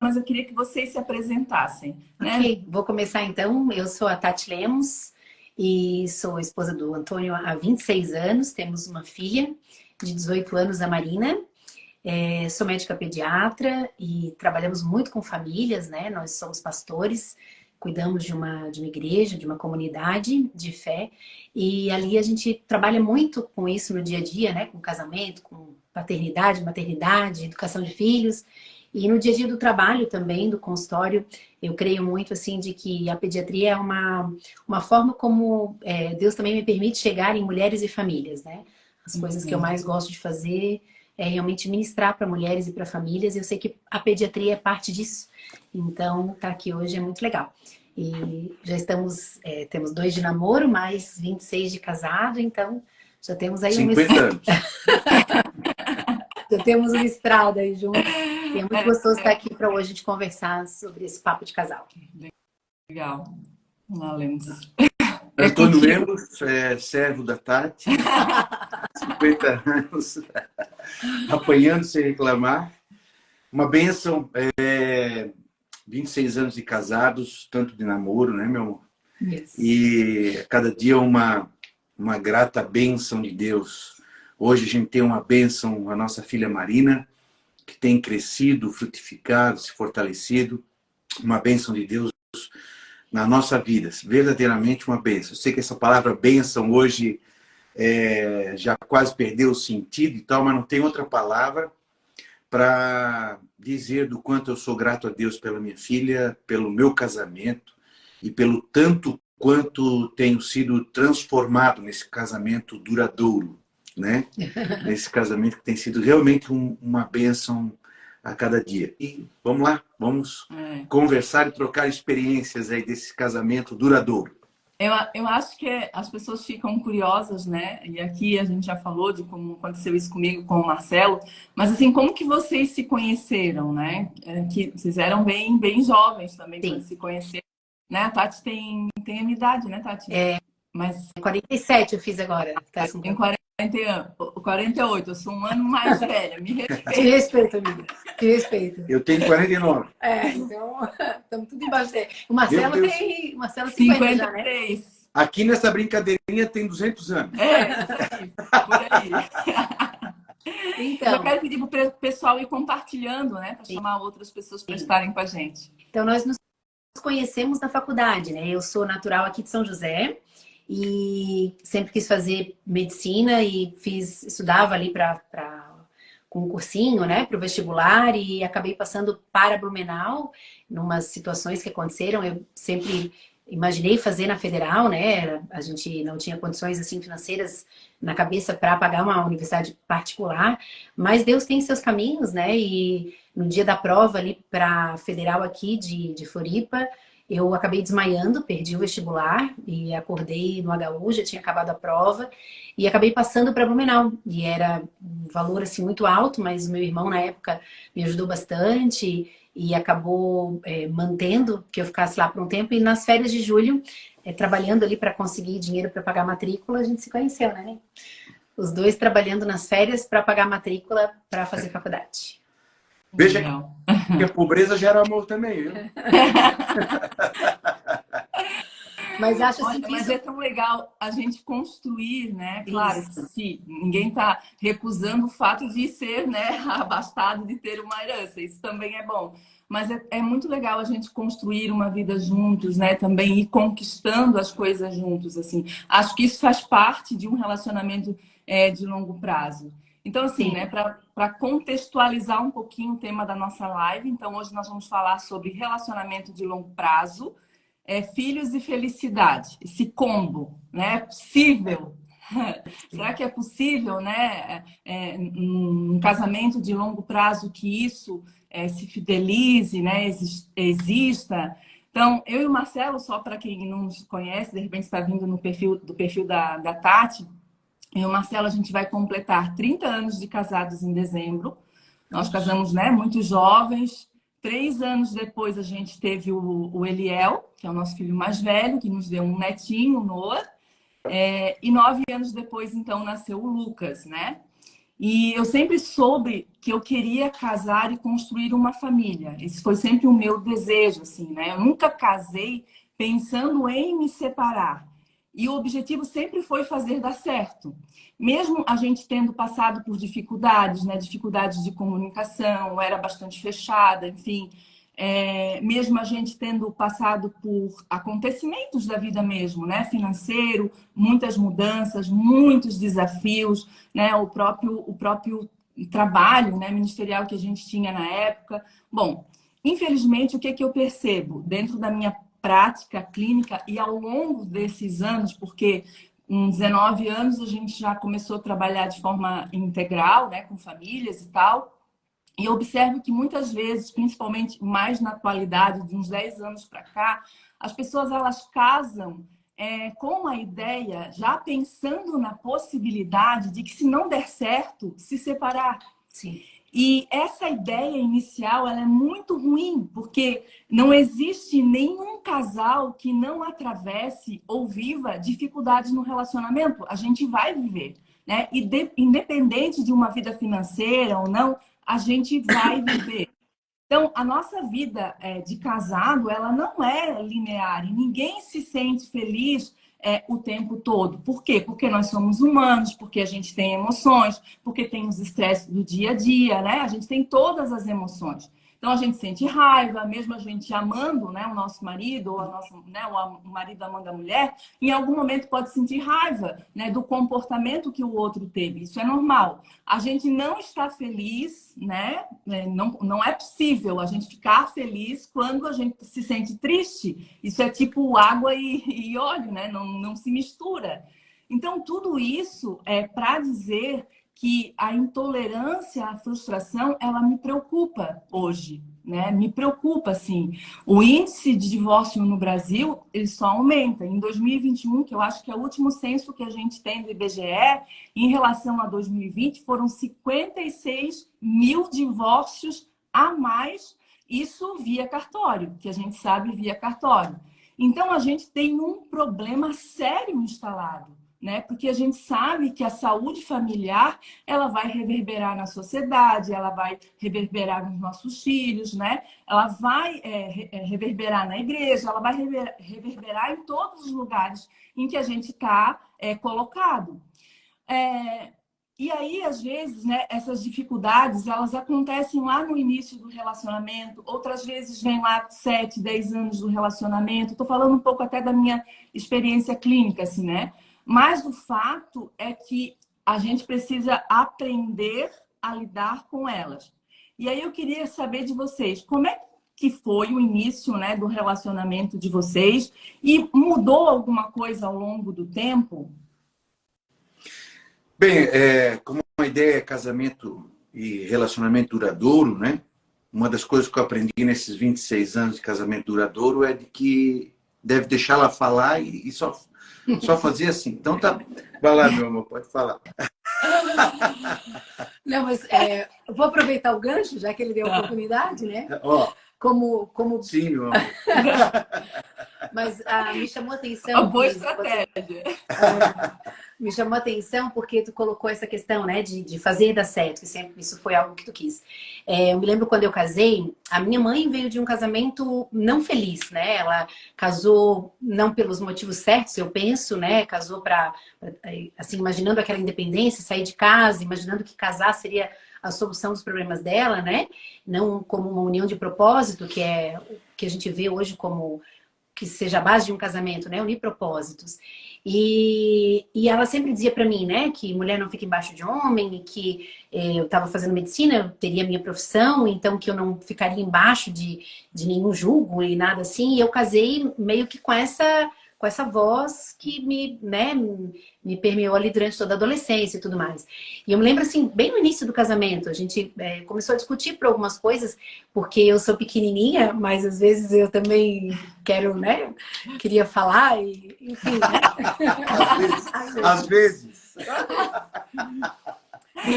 mas eu queria que vocês se apresentassem, né? Ok, vou começar então. Eu sou a Tati Lemos e sou esposa do Antônio há 26 anos. Temos uma filha de 18 anos, a Marina. Sou médica pediatra e trabalhamos muito com famílias, né? Nós somos pastores, cuidamos de uma igreja, de uma comunidade de fé. E ali a gente trabalha muito com isso no dia a dia, né? Com casamento, com paternidade, maternidade, educação de filhos. E no dia a dia do trabalho também, do consultório, eu creio muito assim de que a pediatria é uma forma como Deus também me permite chegar em mulheres e famílias, né? As coisas que eu mais gosto de fazer é realmente ministrar para mulheres e para famílias. E eu sei que a pediatria é parte disso. Então, estar aqui hoje é muito legal. E já temos 2 de namoro, mais 26 de casado, então já temos aí 50 anos. Já temos uma estrada aí juntos. E é muito gostoso estar aqui para hoje a gente conversar sobre esse papo de casal. Legal. Vamos lá, Lemos. Antônio Lemos, servo da Tati, 50 anos, apanhando sem reclamar. Uma bênção, 26 anos de casados, tanto de namoro, né, meu amor? Yes. E cada dia uma grata bênção de Deus. Hoje a gente tem uma bênção, a nossa filha Marina, que tem crescido, frutificado, se fortalecido. Uma bênção de Deus na nossa vida, verdadeiramente uma bênção. Eu sei que essa palavra bênção hoje já quase perdeu o sentido e tal, mas não tem outra palavra para dizer do quanto eu sou grato a Deus pela minha filha, pelo meu casamento e pelo tanto quanto tenho sido transformado nesse casamento duradouro, né? Nesse casamento que tem sido realmente uma bênção a cada dia. E vamos lá, vamos conversar e trocar experiências aí desse casamento duradouro. Eu acho que as pessoas ficam curiosas, né? E aqui a gente já falou de como aconteceu isso comigo, com o Marcelo. Mas assim, como que vocês se conheceram, né? Que vocês eram bem jovens também quando se conheceram, né? A Tati tem a minha idade, né, Tati? Mas 47 eu fiz agora. Tá? Tem 48, eu sou um ano mais velha, me respeita. Te respeito, amiga. Te respeito. Eu tenho 49. Então estamos tudo embaixo dele. O Marcelo tem 50 já, né? Aqui nessa brincadeirinha tem 200 anos. Por aí. Então, eu quero pedir para o pessoal ir compartilhando, né? Para chamar outras pessoas para estarem com a gente. Então, nós nos conhecemos na faculdade, né? Eu sou natural aqui de São José. E sempre quis fazer medicina e estudava ali com um cursinho, né, para o vestibular, e acabei passando para Blumenau, numas situações que aconteceram. Eu sempre imaginei fazer na Federal, né, a gente não tinha condições assim financeiras na cabeça para pagar uma universidade particular, mas Deus tem seus caminhos, né, e no dia da prova ali para a Federal aqui de Floripa, eu acabei desmaiando, perdi o vestibular e acordei no HU, já tinha acabado a prova e acabei passando para Blumenau. E era um valor assim muito alto, mas meu irmão na época me ajudou bastante e acabou mantendo que eu ficasse lá por um tempo. E nas férias de julho, trabalhando ali para conseguir dinheiro para pagar a matrícula, a gente se conheceu, né? Os dois trabalhando nas férias para pagar a matrícula para fazer faculdade. Veja que a pobreza gera amor também, viu? Mas acho assim, mas é tão legal a gente construir, né? Claro, se ninguém está recusando o fato de ser, né, abastado, de ter uma herança. Isso também é bom. Mas é muito legal a gente construir uma vida juntos, né? Também ir conquistando as coisas juntos, assim. Acho que isso faz parte de um relacionamento de longo prazo. Então, assim, né, para contextualizar um pouquinho o tema da nossa live, então hoje nós vamos falar sobre relacionamento de longo prazo, filhos e felicidade, esse combo, né? É possível? Será que é possível, né, um casamento de longo prazo que isso se fidelize, né, exista? Então, eu e o Marcelo, só para quem não nos conhece, de repente está vindo no perfil da Tati, eu e o Marcelo, a gente vai completar 30 anos de casados em dezembro. Nós casamos, né, muito jovens. 3 anos depois, a gente teve o Eliel, que é o nosso filho mais velho, que nos deu um netinho, o Noah. E 9 anos depois, então, nasceu o Lucas, né? E eu sempre soube que eu queria casar e construir uma família. Esse foi sempre o meu desejo, assim, né? Eu nunca casei pensando em me separar. E o objetivo sempre foi fazer dar certo. Mesmo a gente tendo passado por dificuldades, né? Dificuldades de comunicação, eu era bastante fechada, enfim. Mesmo a gente tendo passado por acontecimentos da vida mesmo, né? Financeiro, muitas mudanças, muitos desafios, né? O próprio trabalho, né? Ministerial que a gente tinha na época. Bom, infelizmente, o que que eu percebo dentro da minha prática clínica e ao longo desses anos, porque com 19 anos a gente já começou a trabalhar de forma integral, né? Com famílias e tal. E eu observo que muitas vezes, principalmente mais na atualidade, de uns 10 anos para cá, as pessoas elas casam com a ideia, já pensando na possibilidade de que se não der certo, se separar. Sim. E essa ideia inicial ela é muito ruim, porque não existe nenhum casal que não atravesse ou viva dificuldades no relacionamento. A gente vai viver, né? E independente de uma vida financeira ou não, a gente vai viver. Então, a nossa vida de casado, ela não é linear e ninguém se sente feliz o tempo todo. Por quê? Porque nós somos humanos, porque a gente tem emoções, porque tem os estresses do dia a dia, né? A gente tem todas as emoções. Então, a gente sente raiva, mesmo a gente amando, né, o nosso marido, ou a nossa, né, o marido amando a mulher, em algum momento pode sentir raiva, né, do comportamento que o outro teve. Isso é normal. A gente não está feliz, né? Não é possível a gente ficar feliz quando a gente se sente triste. Isso é tipo água e óleo, né? Não se mistura. Então, tudo isso é para dizer que a intolerância à frustração, ela me preocupa hoje, né? Me preocupa, assim. O índice de divórcio no Brasil, ele só aumenta. Em 2021, que eu acho que é o último censo que a gente tem do IBGE, em relação a 2020, foram 56 mil divórcios a mais, isso via cartório, que a gente sabe via cartório. Então, a gente tem um problema sério instalado, né? Porque a gente sabe que a saúde familiar ela vai reverberar na sociedade, ela vai reverberar nos nossos filhos, né? Ela vai reverberar na igreja, ela vai reverberar em todos os lugares em que a gente está colocado. E aí, às vezes, né, essas dificuldades, elas acontecem lá no início do relacionamento, outras vezes vem lá 7, 10 anos do relacionamento. Estou falando um pouco até da minha experiência clínica, assim, né? Mas o fato é que a gente precisa aprender a lidar com elas. E aí eu queria saber de vocês, como é que foi o início, né, do relacionamento de vocês? E mudou alguma coisa ao longo do tempo? Bem, como a ideia é casamento e relacionamento duradouro, né? Uma das coisas que eu aprendi nesses 26 anos de casamento duradouro é de que deve deixar ela falar e só fazer assim. Então tá, vai lá, meu amor, pode falar. Não, mas eu vou aproveitar o gancho, já que ele deu a oportunidade, né? Ó, Como... sim, meu amor. Mas me chamou a atenção... Uma boa estratégia. Me chamou a atenção porque tu colocou essa questão, né, de fazer dar certo, que sempre isso foi algo que tu quis. Eu me lembro quando eu casei, a minha mãe veio de um casamento não feliz, né? Ela casou não pelos motivos certos, eu penso, né? Casou assim, imaginando aquela independência, sair de casa, imaginando que casar seria a solução dos problemas dela, né? Não como uma união de propósito, que é o que a gente vê hoje como que seja a base de um casamento, né? Unir propósitos. E ela sempre dizia para mim, né, que mulher não fica embaixo de homem, e que eu estava fazendo medicina, eu teria minha profissão, então que eu não ficaria embaixo de nenhum jugo e nada assim. E eu casei meio que com essa voz que me permeou ali durante toda a adolescência e tudo mais. E eu me lembro, assim, bem no início do casamento, a gente começou a discutir por algumas coisas, porque eu sou pequenininha, mas às vezes eu também quero, né, queria falar, e enfim, né? Às vezes.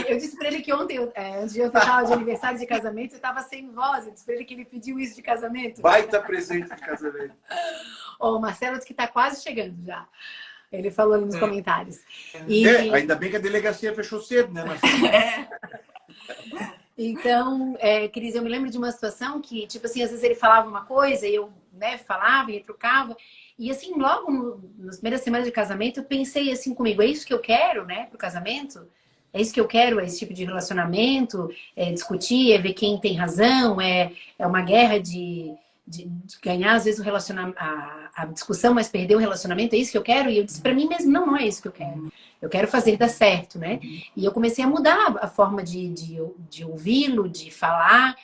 Eu disse pra ele que ontem, antes de eu falar de aniversário de casamento, eu estava sem voz. Eu disse pra ele que ele pediu isso de casamento. Vai estar presente de casamento. O Marcelo disse que está quase chegando já. Ele falou ali nos comentários. Ainda bem que a delegacia fechou cedo, né, Marcelo? Então, Cris, eu me lembro de uma situação que, tipo assim, às vezes ele falava uma coisa e eu, né, falava e retrucava. E assim, logo nas primeiras semanas de casamento, eu pensei assim comigo, é isso que eu quero, né, pro casamento? É isso que eu quero, é esse tipo de relacionamento, é discutir, é ver quem tem razão, é uma guerra de ganhar, às vezes, a discussão, mas perder o relacionamento, é isso que eu quero? E eu disse pra mim mesmo, não é isso que eu quero. Eu quero fazer dar certo, né? E eu comecei a mudar a forma de ouvi-lo, de falar,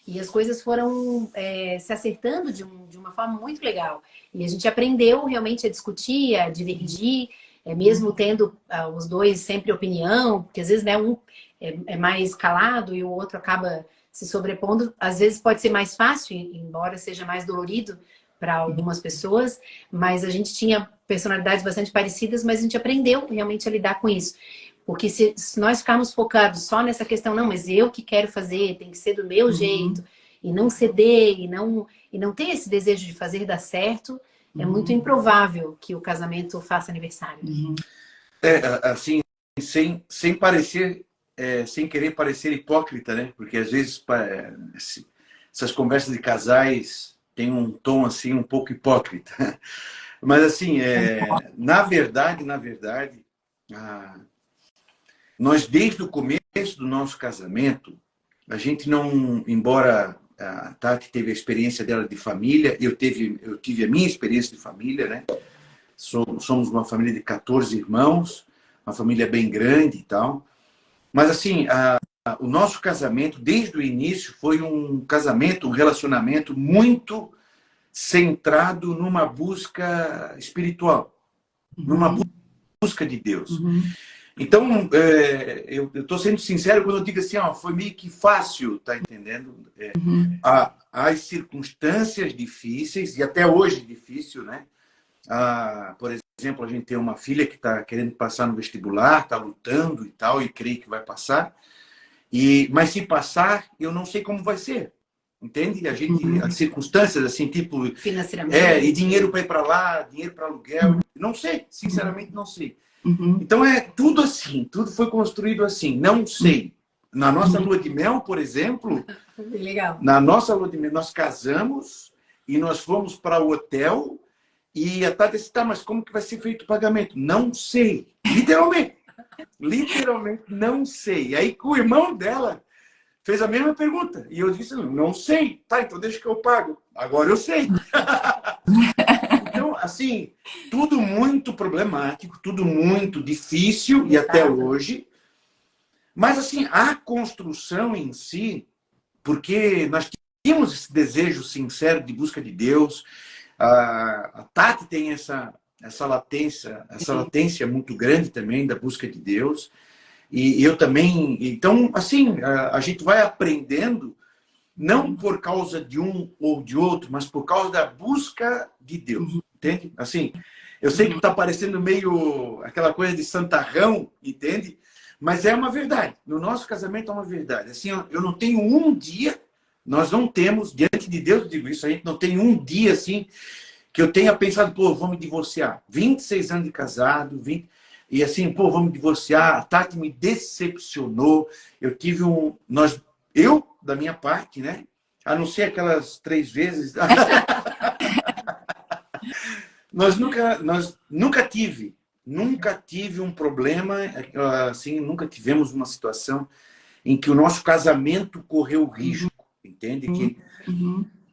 e as coisas foram se acertando de uma forma muito legal. E a gente aprendeu realmente a discutir, a divergir, mesmo tendo os dois sempre opinião, porque às vezes, né, um é mais calado e o outro acaba se sobrepondo. Às vezes pode ser mais fácil, embora seja mais dolorido para algumas pessoas, mas a gente tinha personalidades bastante parecidas, mas a gente aprendeu realmente a lidar com isso. Porque se nós ficarmos focados só nessa questão, não, mas eu que quero fazer, tem que ser do meu jeito, e não ceder, e não ter esse desejo de fazer dar certo, é muito improvável que o casamento faça aniversário. Assim, sem parecer, sem querer parecer hipócrita, né? Porque às vezes essas conversas de casais têm um tom assim um pouco hipócrita. Mas assim, na verdade, nós desde o começo do nosso casamento, a gente não, embora a Tati teve a experiência dela de família, eu tive a minha experiência de família, né? Somos uma família de 14 irmãos, uma família bem grande e tal. Mas assim, o nosso casamento, desde o início, foi um casamento, um relacionamento muito centrado numa busca espiritual, numa busca de Deus. Então, eu estou sendo sincero quando eu digo assim, foi meio que fácil, tá entendendo? As circunstâncias difíceis, e até hoje difícil, né? Por exemplo, a gente tem uma filha que está querendo passar no vestibular, está lutando e tal, e creio que vai passar. Mas se passar, eu não sei como vai ser. Entende? As circunstâncias, assim, tipo... Financeiramente. E dinheiro para ir para lá, dinheiro para aluguel. Não sei, sinceramente não sei. Então é tudo assim, tudo foi construído assim. Não sei. Na nossa lua de mel, por exemplo, Legal. na nossa lua de mel, nós casamos e nós fomos para o hotel e a Tati disse, mas como que vai ser feito o pagamento? Não sei. Literalmente. Literalmente, não sei. E aí o irmão dela fez a mesma pergunta. E eu disse, não sei. Tá, então deixa que eu pago. Agora eu sei. Então, assim, tudo muito problemático, tudo muito difícil, e até hoje. Mas, assim, a construção em si, porque nós tínhamos esse desejo sincero de busca de Deus, a Tati tem essa latência muito grande também da busca de Deus, e eu também. Então, assim, a gente vai aprendendo, não por causa de um ou de outro, mas por causa da busca de Deus, entende? Assim, eu sei que está parecendo meio aquela coisa de santarrão, entende? Mas é uma verdade. No nosso casamento é uma verdade. Assim, eu não tenho um dia, nós não temos, diante de Deus, eu digo isso, a gente não tem um dia assim que eu tenha pensado, vou me divorciar. 26 anos de casado, e assim, vamos divorciar. A Tati me decepcionou. Eu tive eu, da minha parte, né? A não ser aquelas 3 vezes. Nós nunca tive um problema, assim, nunca tivemos uma situação em que o nosso casamento correu risco, entende?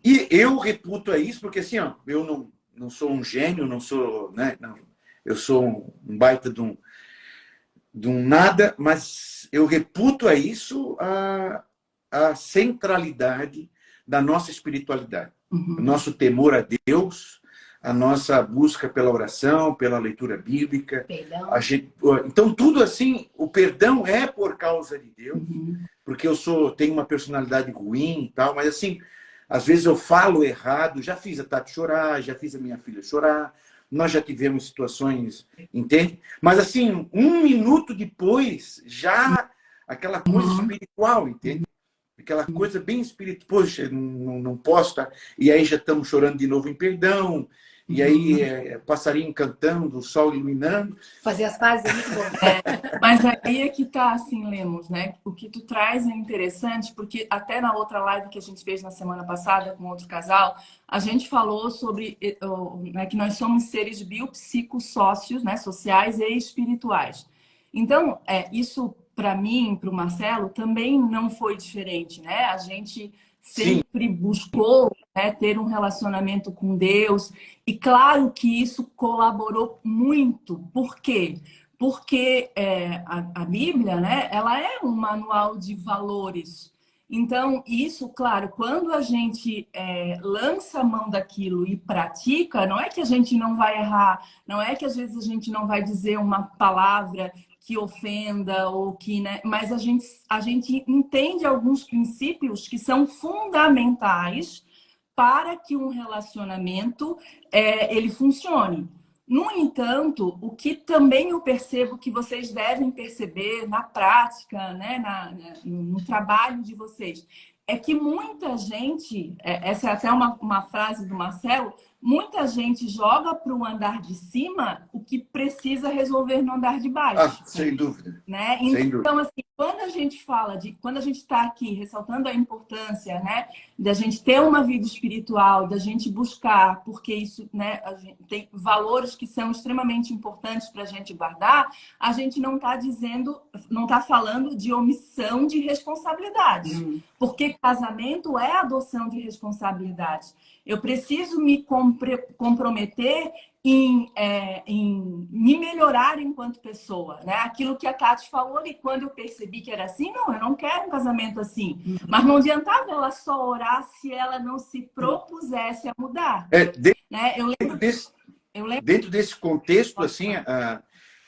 E eu reputo a isso porque, assim, eu não sou um gênio, não sou, né? Não, eu sou um baita de um nada, mas eu reputo a isso a centralidade da nossa espiritualidade. O nosso temor a Deus, a nossa busca pela oração, pela leitura bíblica. Então, tudo assim, o perdão é por causa de Deus, porque tenho uma personalidade ruim e tal, mas assim, às vezes eu falo errado, já fiz a Tati chorar, já fiz a minha filha chorar, nós já tivemos situações, entende? Mas assim, 1 minuto depois, já aquela coisa espiritual, entende? Aquela coisa bem espiritual, poxa, não posso, tá? E aí já estamos chorando de novo em perdão, e aí passarinho cantando, o sol iluminando. Fazer as pazes é muito bom. Mas aí é que tá, assim, Lemos, né? O que tu traz é interessante, porque até na outra live que a gente fez na semana passada com outro casal, a gente falou sobre né, que nós somos seres biopsicossócios, né? Sociais e espirituais. Então, isso para mim, para o Marcelo, também não foi diferente, né? A gente sempre buscou, né, ter um relacionamento com Deus. E claro que isso colaborou muito. Por quê? Porque a Bíblia, né, ela é um manual de valores. Então, isso, claro, quando a gente lança a mão daquilo e pratica, não é que a gente não vai errar, não é que às vezes a gente não vai dizer uma palavra que ofenda ou que, né, mas a gente entende alguns princípios que são fundamentais para que um relacionamento ele funcione. No entanto, o que também eu percebo que vocês devem perceber na prática, né, no trabalho de vocês, é que muita gente, essa é até uma frase do Marcelo, muita gente joga para o andar de cima o que precisa resolver no andar de baixo. Sem dúvida. Né? Então, assim, quando a gente quando a gente está aqui ressaltando a importância, né, da gente ter uma vida espiritual, da gente buscar, porque isso, né, a gente tem valores que são extremamente importantes para a gente guardar, a gente não está dizendo, não está falando de omissão de responsabilidade, porque casamento é adoção de responsabilidade. Eu preciso me comprometer em me melhorar enquanto pessoa, né? Aquilo que a Tati falou, e quando eu percebi que era assim, não, eu não quero um casamento assim. Mas não adiantava ela só orar se ela não se propusesse a mudar. Né? Dentro desse contexto, assim,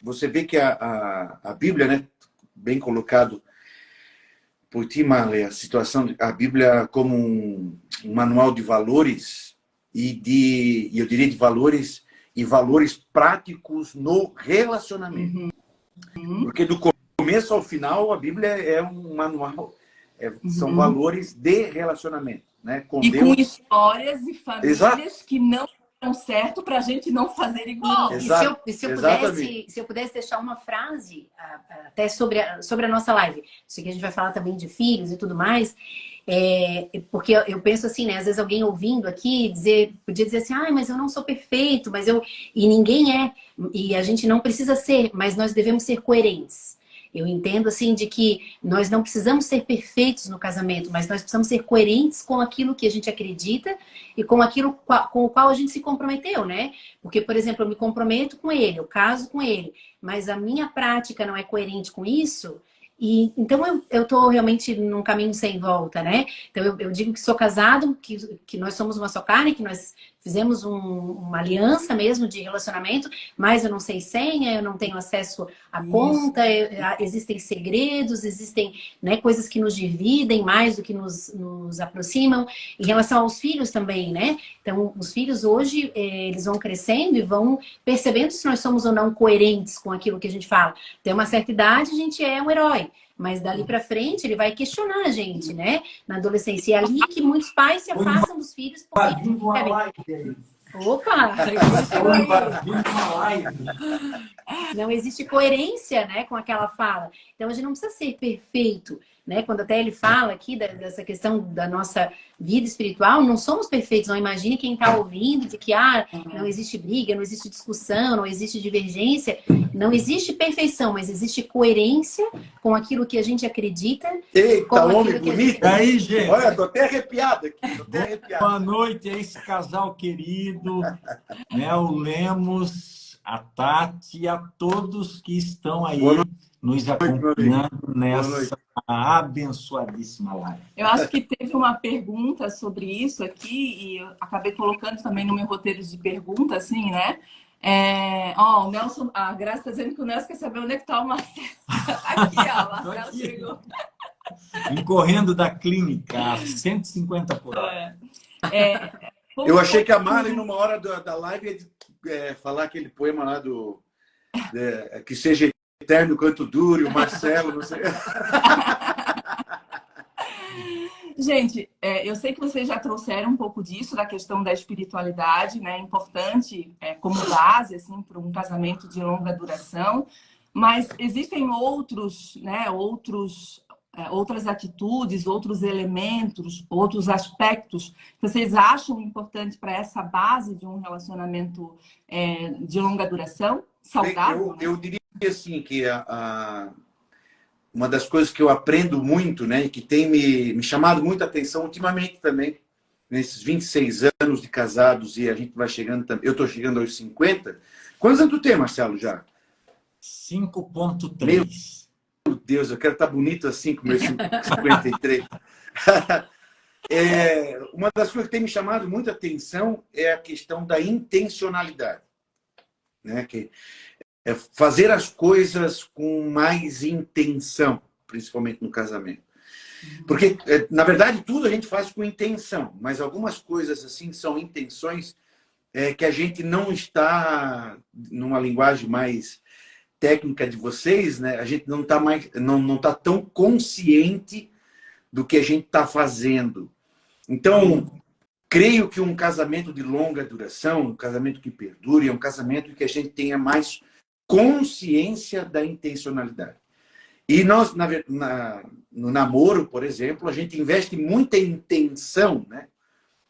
você vê que a Bíblia, né, bem colocado por ti, Marley, a situação, a Bíblia como um manual de valores e eu diria de valores e valores práticos no relacionamento. Porque do começo ao final, a Bíblia é um manual, são valores de relacionamento. Né? Com Deus. Com histórias e famílias que não dão certo para a gente não fazer igual. Se eu pudesse deixar uma frase até sobre a nossa live, isso aqui a gente vai falar também de filhos e tudo mais, porque eu penso assim, né? Às vezes alguém ouvindo aqui podia dizer assim, mas eu não sou perfeito, e ninguém é, e a gente não precisa ser, mas nós devemos ser coerentes. Eu entendo assim de que nós não precisamos ser perfeitos no casamento, mas nós precisamos ser coerentes com aquilo que a gente acredita e com aquilo com o qual a gente se comprometeu, né? Porque, por exemplo, eu me comprometo com ele, eu caso com ele, mas a minha prática não é coerente com isso. E então eu estou realmente num caminho sem volta, né? Então eu digo que sou casado, que nós somos uma só carne, que nós fizemos uma aliança mesmo de relacionamento, mas eu não sei senha, eu não tenho acesso à conta, existem segredos, existem, né, coisas que nos dividem mais do que nos aproximam. Em relação aos filhos também, né? Então os filhos hoje, eles vão crescendo e vão percebendo se nós somos ou não coerentes com aquilo que a gente fala. Tem uma certa idade, a gente é um herói. Mas dali para frente ele vai questionar a gente, né? Na adolescência. E é ali que muitos pais se afastam dos filhos porque eles querem. Opa! Não existe coerência, né, com aquela fala. Então a gente não precisa ser perfeito, né? Quando até ele fala aqui dessa questão da nossa vida espiritual, não somos perfeitos. Não imagine quem está ouvindo de que não existe briga, não existe discussão, não existe divergência. Não existe perfeição, mas existe coerência com aquilo que a gente acredita. Eita, homem bonito! Aí, gente! Olha, tô até arrepiado aqui. Boa noite a esse casal querido, né? O Lemos, a Tati e a todos que estão aí nos acompanhando nessa abençoadíssima live. Eu acho que teve uma pergunta sobre isso aqui e eu acabei colocando também no meu roteiro de pergunta, assim, né? O Nelson, a Graça está dizendo que o Nelson quer saber onde é que está o Marcelo. Aqui, ó, o Marcelo chegou. Correndo da clínica a 150 por hora. Eu achei que a Marley, numa hora da live, ia falar aquele poema lá que seja eterno quanto dure, o Marcelo, não sei. Gente, eu sei que vocês já trouxeram um pouco disso, da questão da espiritualidade, né? Importante como base, assim, para um casamento de longa duração. Mas existem outros, né? Outras atitudes, outros elementos, outros aspectos que vocês acham importante para essa base de um relacionamento de longa duração, saudável? Eu diria assim que uma das coisas que eu aprendo muito, né, e que tem me chamado muita atenção ultimamente também, nesses 26 anos de casados, e a gente vai chegando também, eu estou chegando aos 50. Quantos anos tu tem, Marcelo, já? 5,3. Meu Deus, eu quero estar bonito assim com meus 53. Uma das coisas que tem me chamado muita atenção é a questão da intencionalidade, né? Que é fazer as coisas com mais intenção, principalmente no casamento. Porque, na verdade, tudo a gente faz com intenção, mas algumas coisas assim são intenções que a gente não está, numa linguagem mais técnica de vocês, né? A gente não está não tá tão consciente do que a gente está fazendo. Então, creio que um casamento de longa duração, um casamento que perdure, é um casamento que a gente tenha mais consciência da intencionalidade. E nós, no namoro, por exemplo, a gente investe muita intenção, né?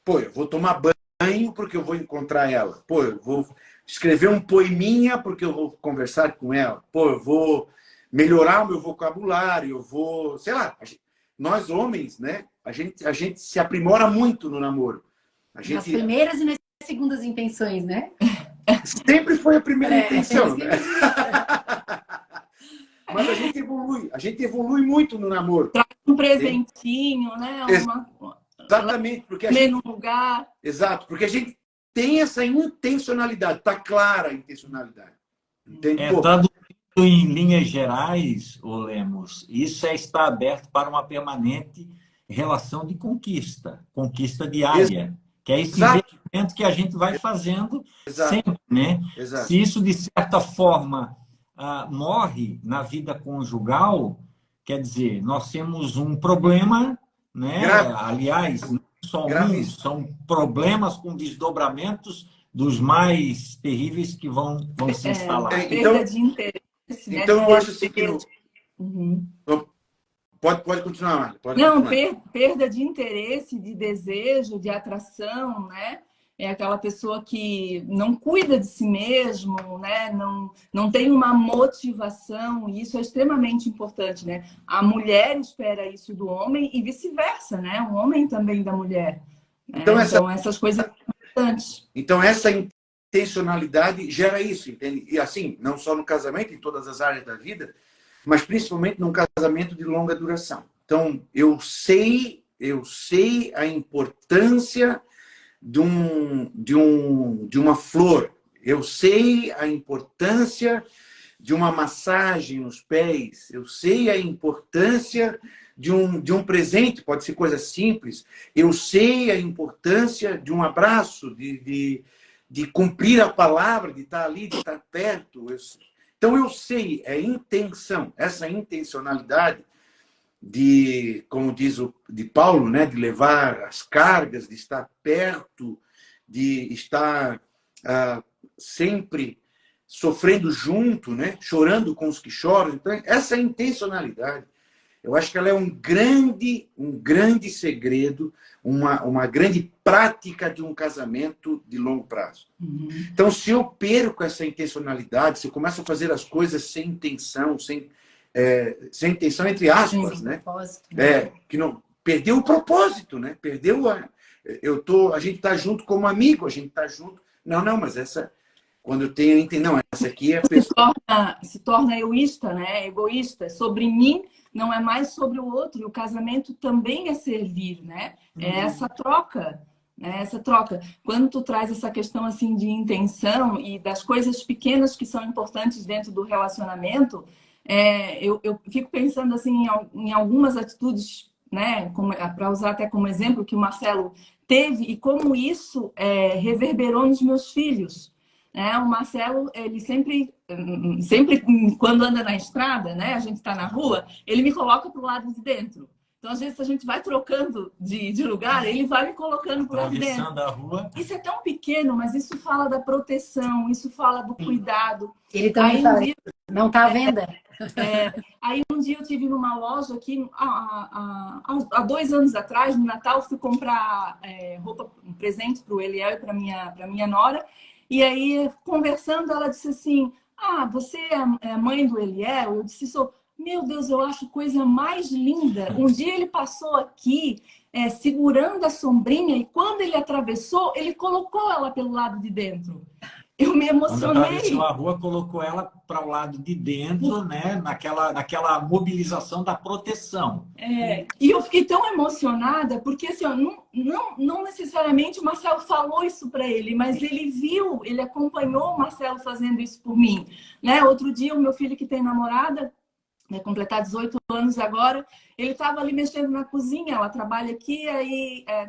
Pô, eu vou tomar banho porque eu vou encontrar ela. Pô, eu vou escrever um poeminha porque eu vou conversar com ela. Pô, eu vou melhorar o meu vocabulário, eu vou... Sei lá, nós homens, né? A gente se aprimora muito no namoro. Nas primeiras e nas segundas intenções, né? Sempre foi a primeira intenção, né? Mas a gente evolui muito no namoro. Traz um presentinho, né? Exatamente, porque no lugar. Exato, porque a gente tem essa intencionalidade, tá clara a intencionalidade. Entende? Traduzindo em linhas gerais, Lemos, isso estar aberto para uma permanente relação de conquista diária. Que é esse investimento que a gente vai fazendo sempre, né? Exato. Se isso, de certa forma, morre na vida conjugal, quer dizer, nós temos um problema, né? Aliás, não só são problemas com desdobramentos dos mais terríveis que vão se instalar. Perda de interesse, né? Então, eu acho assim que... Uhum. Pode continuar, Mari. Não, perda de interesse, de desejo, de atração, né? É aquela pessoa que não cuida de si mesmo, né? Não tem uma motivação, e isso é extremamente importante, né? A mulher espera isso do homem e vice-versa, né? O homem também da mulher. Né? Então, essas coisas são importantes. Então, essa intencionalidade gera isso, entende? E assim, não só no casamento, em todas as áreas da vida, mas principalmente num casamento de longa duração. Então, eu sei a importância de uma flor. Eu sei a importância de uma massagem nos pés. Eu sei a importância de um presente, pode ser coisa simples. Eu sei a importância de um abraço, de cumprir a palavra, de estar ali, de estar perto. Então, eu sei, é intenção, essa intencionalidade como diz de Paulo, né, de levar as cargas, de estar perto, de estar sempre sofrendo junto, né, chorando com os que choram. Então, essa intencionalidade, eu acho que ela é um grande segredo, uma grande prática de um casamento de longo prazo. Uhum. Então, se eu perco essa intencionalidade, se eu começo a fazer as coisas sem intenção, sem intenção entre aspas, né? Que não perdeu o propósito, né? Perdeu a gente está junto como amigo, a gente está junto. Não, mas quando eu tenho não, essa aqui é a pessoa se torna egoísta, né? Egoísta, sobre mim. Não é mais sobre o outro, e o casamento também é servir, né? É essa troca, né? Essa troca. Quando tu traz essa questão assim de intenção e das coisas pequenas que são importantes dentro do relacionamento, eu fico pensando assim em algumas atitudes, né? Para usar até como exemplo que o Marcelo teve e como isso reverberou nos meus filhos. O Marcelo, ele sempre quando anda na estrada, né, a gente está na rua, ele me coloca para o lado de dentro. Então, às vezes, a gente vai trocando de lugar, ele vai me colocando por ali dentro. Atravessando a rua. Isso é tão pequeno, mas isso fala da proteção, isso fala do cuidado. Ele também fala, não tá à venda. Aí um dia eu tive numa loja aqui, há 2 anos atrás, no Natal, fui comprar roupa, um presente para o Eliel e para minha nora. E aí, conversando, ela disse assim, você é a mãe do Eliel? Eu disse, sou. Meu Deus, eu acho coisa mais linda. Um dia ele passou aqui segurando a sombrinha e quando ele atravessou, ele colocou ela pelo lado de dentro. Eu me emocionei. Quando atravessou a rua, colocou ela para o lado de dentro, né? Naquela mobilização da proteção. E eu fiquei tão emocionada, porque assim, ó, não necessariamente o Marcelo falou isso para ele, mas ele viu, ele acompanhou o Marcelo fazendo isso por mim. Né? Outro dia, o meu filho que tem namorada, vai completar 18 anos agora, ele estava ali mexendo na cozinha, ela trabalha aqui,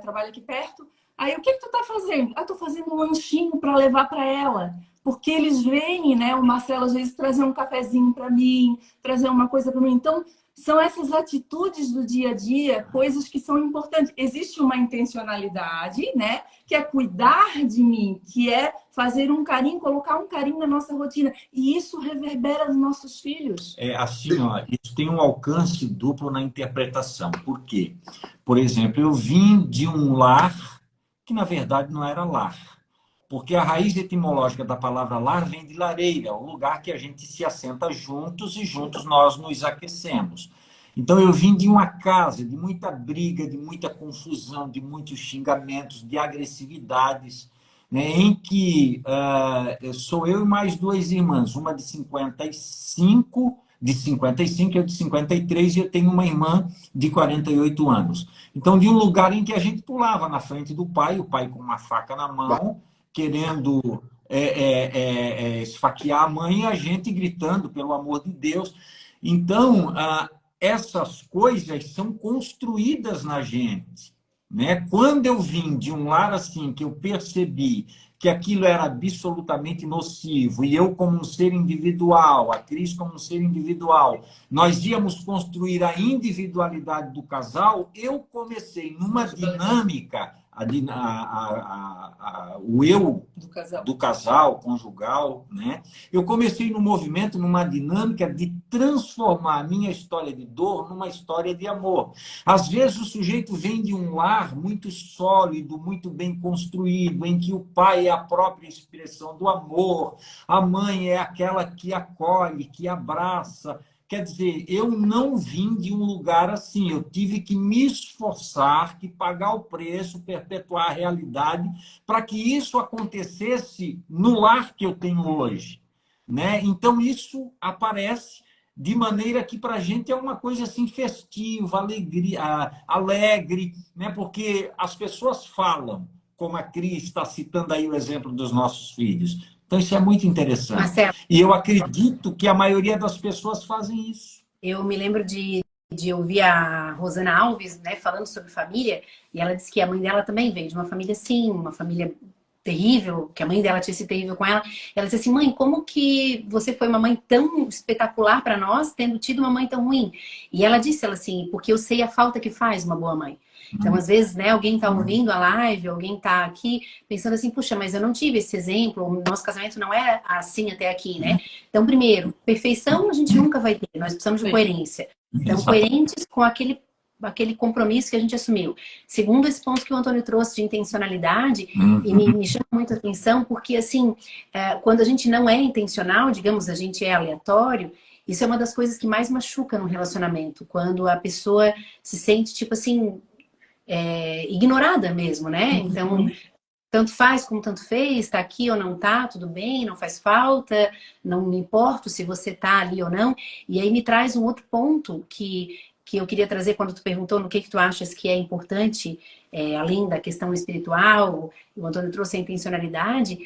trabalha aqui perto. Aí, o que tu tá fazendo? Tô fazendo um lanchinho para levar para ela. Porque eles vêm, né? O Marcelo, às vezes, trazer um cafezinho para mim, trazer uma coisa para mim. Então, são essas atitudes do dia a dia, coisas que são importantes. Existe uma intencionalidade, né? Que é cuidar de mim, que é fazer um carinho, colocar um carinho na nossa rotina. E isso reverbera nos nossos filhos. Assim, ó, isso tem um alcance duplo na interpretação. Por quê? Por exemplo, eu vim de um lar que, na verdade, não era lar. Porque a raiz etimológica da palavra lar vem de lareira, o lugar que a gente se assenta juntos e juntos nós nos aquecemos. Então, eu vim de uma casa de muita briga, de muita confusão, de muitos xingamentos, de agressividades, né, em que sou eu e mais 2 irmãs, uma de 55 e eu de 53, e eu tenho uma irmã de 48 anos. Então, de um lugar em que a gente pulava na frente do pai, o pai com uma faca na mão, querendo esfaquear a mãe, e a gente gritando, pelo amor de Deus. Então, essas coisas são construídas na gente. Né? Quando eu vim de um lar assim, que eu percebi que aquilo era absolutamente nocivo, e eu como um ser individual, a Cris como um ser individual, nós íamos construir a individualidade do casal, eu comecei numa dinâmica, o eu do casal, conjugal, né? Eu comecei no movimento, numa dinâmica de transformar a minha história de dor numa história de amor. Às vezes o sujeito vem de um lar muito sólido, muito bem construído, em que o pai é a própria expressão do amor, a mãe é aquela que acolhe, que abraça. Quer dizer, eu não vim de um lugar assim, eu tive que me esforçar, que pagar o preço, perpetuar a realidade, para que isso acontecesse no lar que eu tenho hoje. Né? Então, isso aparece de maneira que para a gente é uma coisa assim festiva, alegre, né? Porque as pessoas falam, como a Cris está citando aí o exemplo dos nossos filhos. Então, isso é muito interessante. Marcelo, e eu acredito que a maioria das pessoas fazem isso. Eu me lembro de ouvir a Rosana Alves, né, falando sobre família, e ela disse que a mãe dela também veio de uma família assim, uma família terrível, que a mãe dela tinha sido terrível com ela. Ela disse assim, mãe, como que você foi uma mãe tão espetacular para nós, tendo tido uma mãe tão ruim? E ela disse, porque eu sei a falta que faz uma boa mãe. Então, às vezes, né, alguém tá ouvindo a live, alguém tá aqui pensando assim, puxa, mas eu não tive esse exemplo, o nosso casamento não é assim até aqui, né? Então, primeiro, perfeição a gente nunca vai ter, nós precisamos de coerência. Então, coerentes com aquele compromisso que a gente assumiu. Segundo, esse ponto que o Antônio trouxe de intencionalidade, e me chama muito a atenção, porque, assim, quando a gente não é intencional, digamos, a gente é aleatório, isso é uma das coisas que mais machuca no relacionamento, quando a pessoa se sente, tipo assim, ignorada mesmo, né? Então, tanto faz como tanto fez, tá aqui ou não tá, tudo bem, não faz falta, não me importo se você tá ali ou não. E aí me traz um outro ponto que eu queria trazer quando tu perguntou no que tu achas que é importante, além da questão espiritual, o Antônio trouxe a intencionalidade,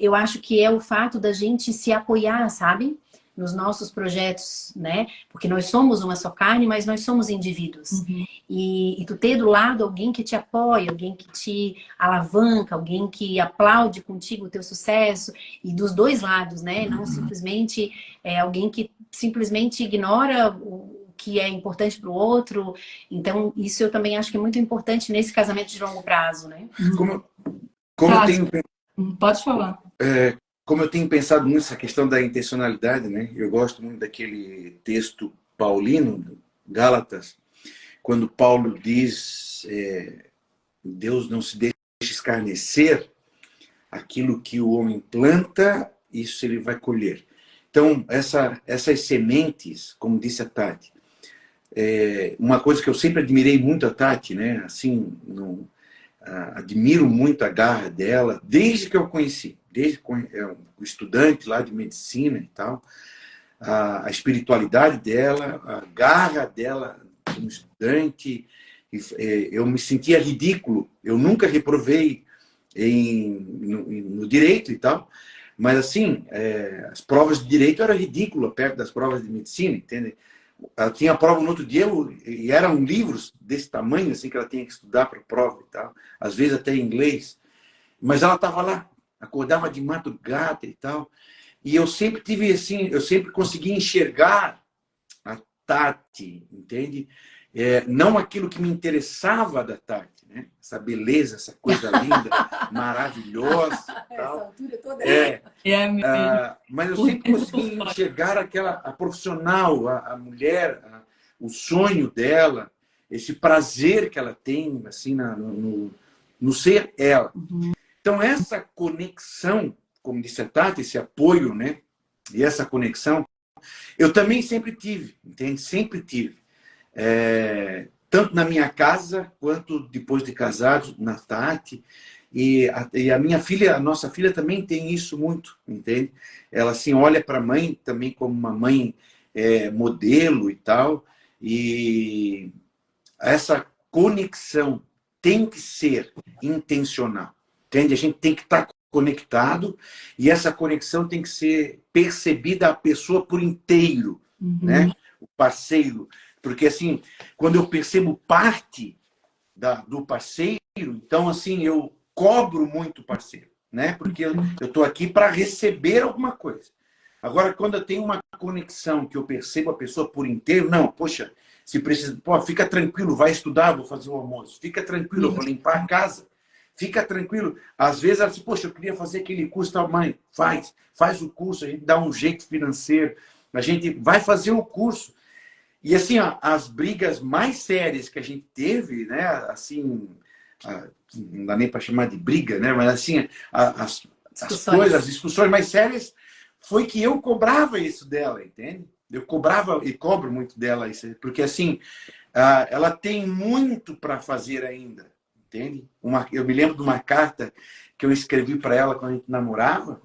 eu acho que é o fato da gente se apoiar, sabe? Nos nossos projetos, né? Porque nós somos uma só carne, mas nós somos indivíduos. E tu ter do lado alguém que te apoia, alguém que te alavanca, alguém que aplaude contigo o teu sucesso, e dos dois lados, né? Não simplesmente alguém que simplesmente ignora o que é importante para o outro. Então, isso eu também acho que é muito importante nesse casamento de longo prazo, né? Como eu tenho, Pode falar. como eu tenho pensado muito nessa questão da intencionalidade, né? Eu gosto muito daquele texto paulino, Gálatas, quando Paulo diz, Deus não se deixa escarnecer, aquilo que o homem planta, isso ele vai colher. Então, essas sementes, como disse a Tati, uma coisa que eu sempre admirei muito a Tati, né? Assim, admiro muito a garra dela, desde que eu conheci, desde que eu estudante lá de medicina e tal, a espiritualidade dela, a garra dela como estudante, eu me sentia ridículo, eu nunca reprovei no direito e tal, mas assim, as provas de direito eram ridículas perto das provas de medicina, entende? Ela tinha prova no outro dia e eram livros desse tamanho, assim, que ela tinha que estudar para a prova e tal, às vezes até em inglês, mas ela estava lá, acordava de madrugada e tal, e eu sempre tive assim, eu sempre consegui enxergar a Tati, entende? Não aquilo que me interessava da Tati, né? Essa beleza, essa coisa linda, maravilhosa e tal. Essa altura toda. Mas eu sempre consegui enxergar a profissional, a mulher, o sonho dela, esse prazer que ela tem assim, no ser ela. Então, essa conexão, como disse a Tati, esse apoio, né? E essa conexão, eu também sempre tive, entende? Sempre tive. Tanto na minha casa, quanto depois de casado, na Tati. E a minha filha, a nossa filha também tem isso muito, entende? Ela assim olha para a mãe também como uma mãe modelo e tal. E essa conexão tem que ser intencional, entende? A gente tem que estar conectado e essa conexão tem que ser percebida a pessoa por inteiro, né? O parceiro. Porque, assim, quando eu percebo parte do parceiro, então, assim, eu cobro muito o parceiro, né? Porque eu estou aqui para receber alguma coisa. Agora, quando eu tenho uma conexão que eu percebo a pessoa por inteiro, não, poxa, se precisa, pô, fica tranquilo, vai estudar, vou fazer o almoço. Fica tranquilo, eu vou limpar a casa. Fica tranquilo. Às vezes ela diz, poxa, eu queria fazer aquele curso, tal, mãe, faz o curso, a gente dá um jeito financeiro, a gente vai fazer o curso. E assim, ó, as brigas mais sérias que a gente teve, né, assim, não dá nem para chamar de briga, né, mas assim, as coisas, as discussões mais sérias, foi que eu cobrava isso dela, entende? Eu cobrava e cobro muito dela isso, porque assim, ela tem muito para fazer ainda, entende? Eu me lembro de uma carta que eu escrevi para ela quando a gente namorava.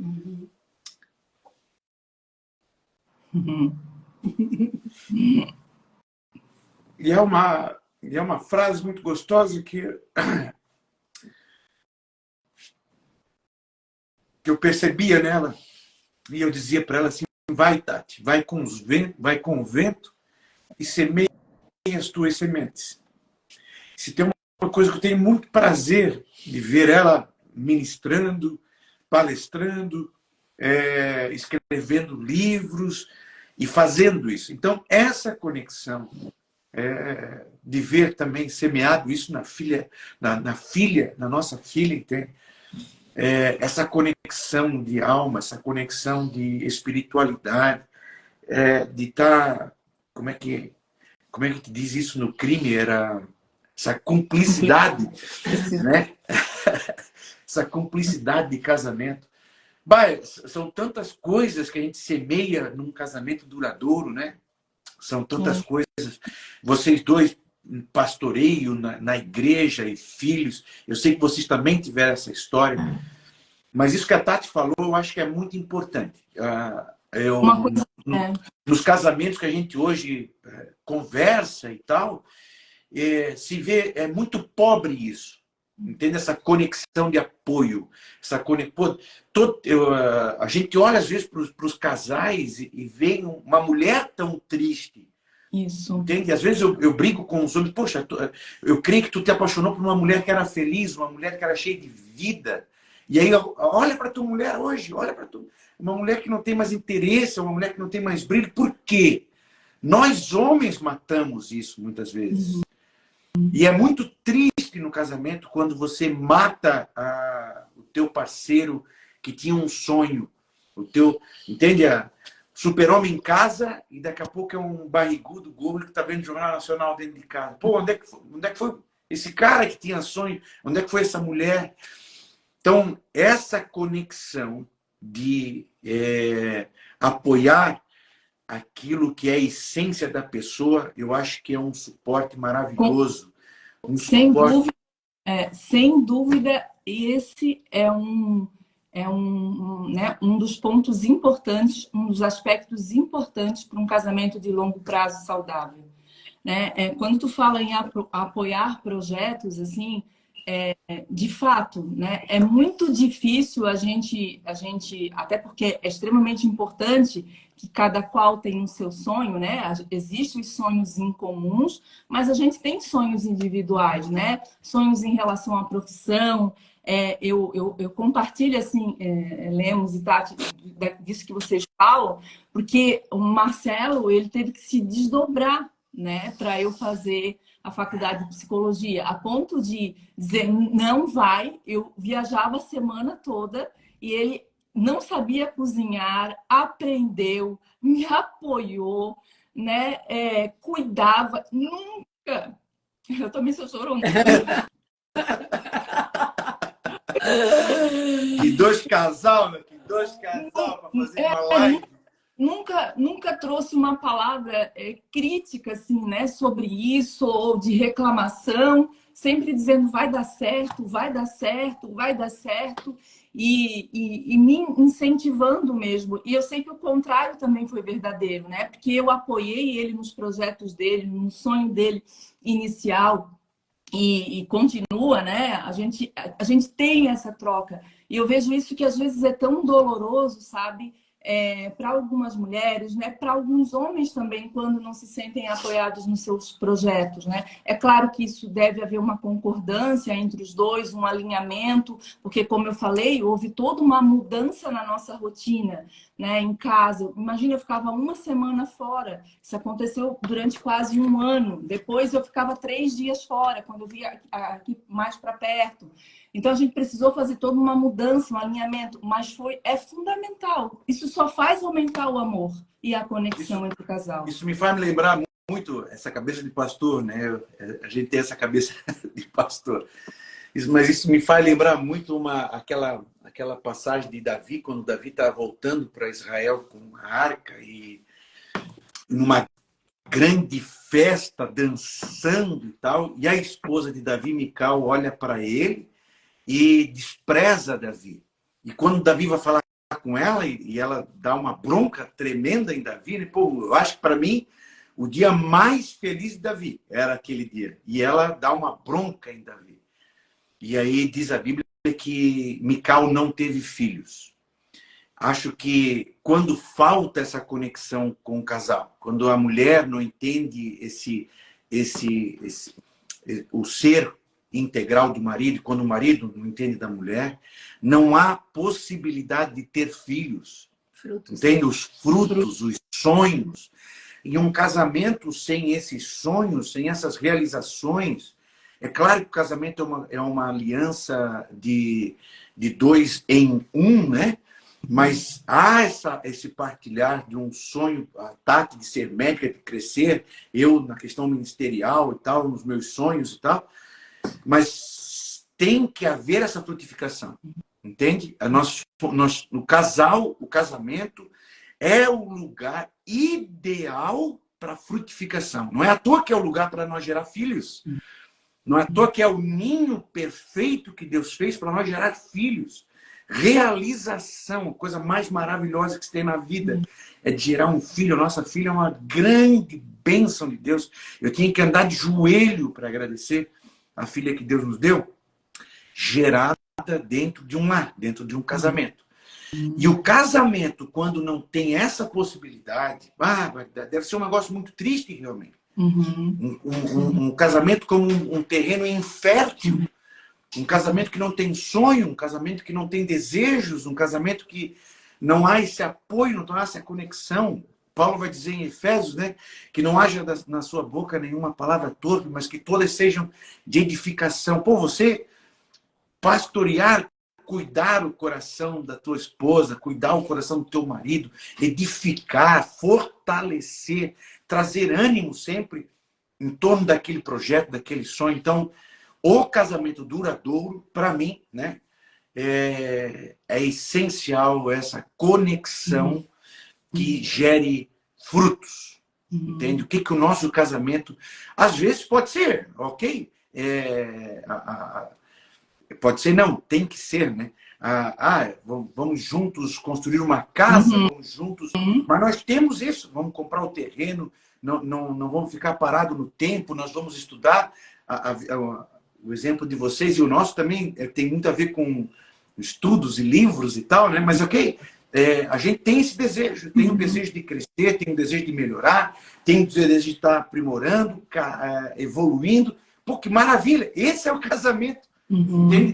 E é uma frase muito gostosa que eu percebia nela. E eu dizia para ela assim, vai, Tati, vai com o vento e semeia as tuas sementes. Se tem uma coisa que eu tenho muito prazer de ver ela ministrando, palestrando, escrevendo livros e fazendo isso. Então, essa conexão de ver também semeado isso na nossa filha, entende? Essa conexão de alma, essa conexão de espiritualidade, de estar, como é que te diz isso no crime? Era essa cumplicidade, né? Essa cumplicidade de casamento. São tantas coisas que a gente semeia num casamento duradouro, né? São tantas coisas. Vocês dois, pastoreio na igreja e filhos, eu sei que vocês também tiveram essa história, mas isso que a Tati falou, eu acho que é muito importante. Nos casamentos que a gente hoje conversa e tal, se vê, é muito pobre isso. Entende? Essa conexão de apoio. A gente olha às vezes para os casais e vê uma mulher tão triste. Isso. Entende? Às vezes eu brigo com os homens. Poxa, eu creio que tu te apaixonou por uma mulher que era feliz, uma mulher que era cheia de vida. E aí, olha para tua mulher hoje, olha para uma mulher que não tem mais interesse, uma mulher que não tem mais brilho. Por quê? Nós, homens, matamos isso muitas vezes. E é muito triste no casamento quando você mata o teu parceiro que tinha um sonho. Entende? Super-homem em casa e daqui a pouco é um barrigudo gordo que está vendo o Jornal Nacional dentro de casa. Pô, onde é que foi esse cara que tinha sonho? Onde é que foi essa mulher? Então, essa conexão de apoiar aquilo que é a essência da pessoa, eu acho que é um suporte maravilhoso. Sem dúvida, esse é um dos pontos importantes, um dos aspectos importantes para um casamento de longo prazo saudável. Né? Quando tu fala em apoiar projetos, assim, de fato, né, é muito difícil a gente, até porque é extremamente importante que cada qual tem o seu sonho, né? Existem os sonhos incomuns, mas a gente tem sonhos individuais, né? Sonhos em relação à profissão. Eu compartilho, assim, Lemos e Tati, disso que vocês falam, porque o Marcelo, ele teve que se desdobrar, né, para eu fazer a faculdade de psicologia, a ponto de dizer, não vai, eu viajava a semana toda e ele não sabia cozinhar, aprendeu, me apoiou, né, cuidava, nunca, eu também sou chorona. Que dois casal, né? Que dois casal para fazer uma live. Nunca trouxe uma palavra crítica assim, né, sobre isso ou de reclamação, sempre dizendo vai dar certo, vai dar certo, vai dar certo e me incentivando mesmo. E eu sei que o contrário também foi verdadeiro, né? Porque eu apoiei ele nos projetos dele, no sonho dele inicial e continua, né? A gente tem essa troca. E eu vejo isso que às vezes é tão doloroso, sabe? Para algumas mulheres, né? Para alguns homens também, quando não se sentem apoiados nos seus projetos, né? É claro que isso deve haver uma concordância entre os dois, um alinhamento, porque, como eu falei, houve toda uma mudança na nossa rotina, né? Em casa. Imagina, eu ficava uma semana fora. Isso aconteceu durante quase um ano. Depois eu ficava 3 dias fora, quando eu via aqui mais para perto. Então, a gente precisou fazer toda uma mudança, um alinhamento, mas é fundamental. Isso só faz aumentar o amor e a conexão entre o casal. Isso me faz me lembrar muito essa cabeça de pastor, né? A gente tem essa cabeça de pastor. Mas isso me faz lembrar muito aquela passagem de Davi, quando Davi está voltando para Israel com a arca e numa grande festa, dançando e tal, e a esposa de Davi, Mical, olha para ele e despreza Davi. E quando Davi vai falar com ela, e ela dá uma bronca tremenda em Davi, né? Pô, eu acho que para mim o dia mais feliz de Davi era aquele dia. E ela dá uma bronca em Davi. E aí diz a Bíblia que Mical não teve filhos. Acho que quando falta essa conexão com o casal, quando a mulher não entende o ser integral do marido, quando o marido não entende da mulher, não há possibilidade de ter filhos. Entende? Os frutos, os sonhos. E um casamento sem esses sonhos, sem essas realizações, é claro que o casamento é uma aliança de 2 em 1, né? Mas há esse partilhar de um sonho, a Tati de ser médica, de crescer, eu na questão ministerial e tal, nos meus sonhos e tal. Mas tem que haver essa frutificação, entende? O casamento é o lugar ideal para frutificação. Não é à toa que é o lugar para nós gerar filhos. Não é à toa que é o ninho perfeito que Deus fez para nós gerar filhos. Realização, a coisa mais maravilhosa que se tem na vida é de gerar um filho. A nossa filha é uma grande bênção de Deus. Eu tinha que andar de joelho para agradecer a filha que Deus nos deu, gerada dentro de um lar, dentro de um casamento. E o casamento, quando não tem essa possibilidade, deve ser um negócio muito triste, realmente. Um casamento como um terreno infértil, um casamento que não tem sonho, um casamento que não tem desejos, um casamento que não há esse apoio, não há essa conexão. Paulo vai dizer em Efésios, né, que não haja na sua boca nenhuma palavra torpe, mas que todas sejam de edificação. Pô, você pastorear, cuidar o coração da tua esposa, cuidar o coração do teu marido, edificar, fortalecer, trazer ânimo sempre em torno daquele projeto, daquele sonho. Então, o casamento duradouro, para mim, né, é essencial essa conexão que gere frutos. Entende? O que o nosso casamento... Às vezes pode ser, ok? Pode ser, não, tem que ser, né? Vamos juntos construir uma casa, vamos juntos... Mas nós temos isso, vamos comprar o terreno, não vamos ficar parados no tempo, nós vamos estudar. O exemplo de vocês e o nosso também tem muito a ver com estudos e livros e tal, né? Mas ok, a gente tem esse desejo, tem o desejo de crescer, tem o desejo de melhorar, tem o desejo de estar aprimorando, evoluindo. Pô, que maravilha! Esse é o casamento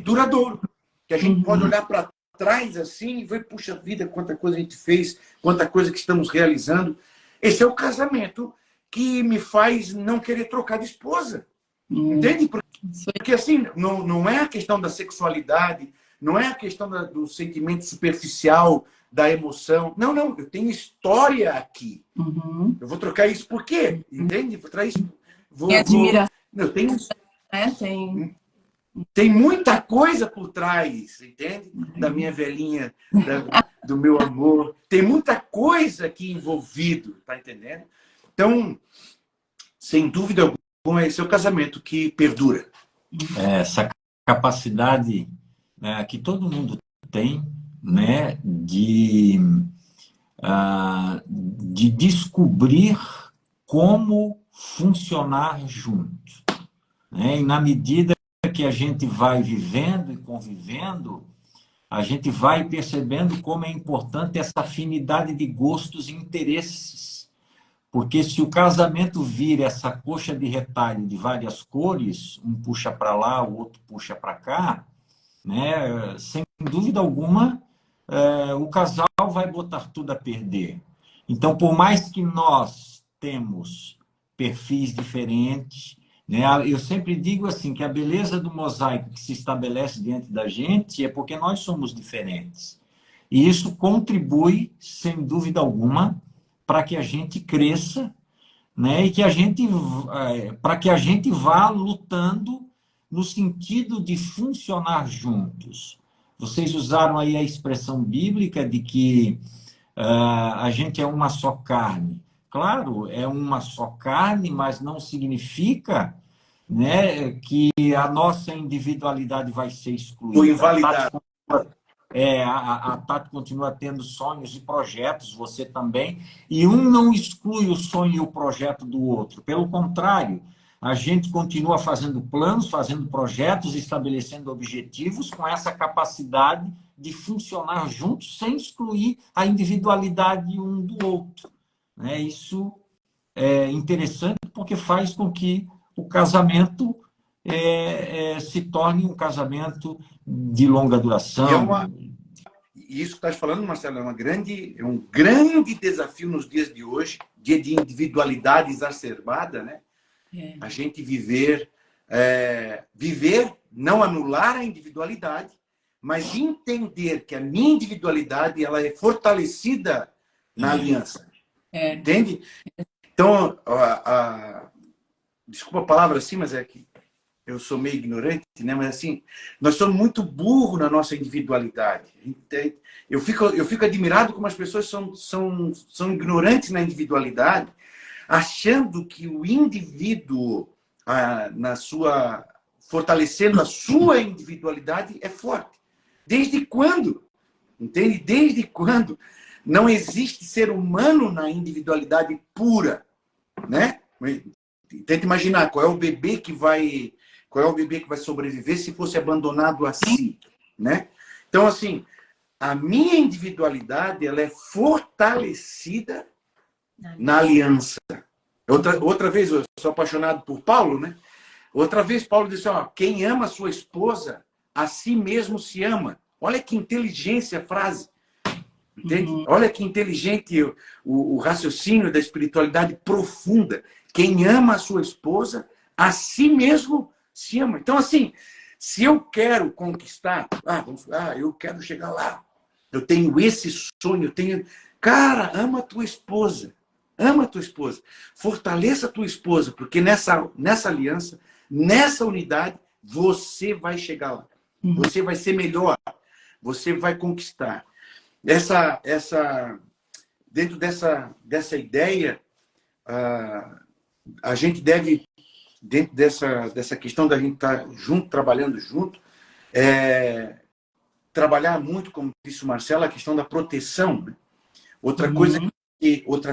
duradouro, que a gente pode olhar para trás assim e ver, puxa vida, quanta coisa a gente fez, quanta coisa que estamos realizando. Esse é o casamento que me faz não querer trocar de esposa. Entende? Porque assim, não é a questão da sexualidade, não é a questão do sentimento superficial, da emoção. Não, eu tenho história aqui. Eu vou trocar isso por quê? Entende? Vou trazer isso. Admiração. Eu tenho... Tem. Tem muita coisa por trás, entende? Da minha velhinha, do meu amor. Tem muita coisa aqui envolvido, tá entendendo? Então, sem dúvida alguma, esse é o casamento que perdura. Essa capacidade, né, que todo mundo tem, né, de descobrir como funcionar juntos, né? E na medida que a gente vai vivendo e convivendo, a gente vai percebendo como é importante essa afinidade de gostos e interesses. Porque se o casamento vira essa coxa de retalho de várias cores, um puxa para lá, o outro puxa para cá, né? Sem dúvida alguma, o casal vai botar tudo a perder. Então, por mais que nós temos perfis diferentes, né? Eu sempre digo assim, que a beleza do mosaico que se estabelece diante da gente é porque nós somos diferentes. E isso contribui, sem dúvida alguma, para que a gente cresça, né? E para que a gente vá lutando no sentido de funcionar juntos. Vocês usaram aí a expressão bíblica de que a gente é uma só carne. Claro, é uma só carne, mas não significa, né, que a nossa individualidade vai ser excluída. Ou invalidada. A Tati continua tendo sonhos e projetos, você também, e um não exclui o sonho e o projeto do outro. Pelo contrário, a gente continua fazendo planos, fazendo projetos, estabelecendo objetivos com essa capacidade de funcionar juntos sem excluir a individualidade um do outro, né? Isso é interessante porque faz com que o casamento se torne um casamento de longa duração. E isso que estás falando, Marcelo, é um grande desafio nos dias de hoje, dia de individualidade exacerbada, né? A gente viver, não anular a individualidade, mas entender que a minha individualidade ela é fortalecida na aliança. Entende? Então, desculpa a palavra assim, mas é que eu sou meio ignorante, né? Mas assim, nós somos muito burros na nossa individualidade. Eu fico admirado como as pessoas são ignorantes na individualidade, achando que o indivíduo, fortalecendo a sua individualidade, é forte. Desde quando? Entende? Desde quando? Não existe ser humano na individualidade pura, né? Tenta imaginar qual é o bebê que vai sobreviver se fosse abandonado assim, né? Então, assim, a minha individualidade ela é fortalecida na aliança. Outra vez, eu sou apaixonado por Paulo, né? Outra vez, Paulo disse, quem ama sua esposa, a si mesmo se ama. Olha que inteligência a frase. Entende? Olha que inteligente o raciocínio da espiritualidade profunda. Quem ama a sua esposa, a si mesmo se ama. Então, assim, se eu quero conquistar, eu quero chegar lá, eu tenho esse sonho, eu tenho... Cara, ama a tua esposa. Ama a tua esposa. Fortaleça a tua esposa, porque nessa aliança, nessa unidade, você vai chegar lá. Você vai ser melhor. Você vai conquistar. Dentro dessa ideia, a gente deve, dentro dessa questão da gente estar junto, trabalhando junto, trabalhar muito, como disse o Marcelo, a questão da proteção. Né? Outra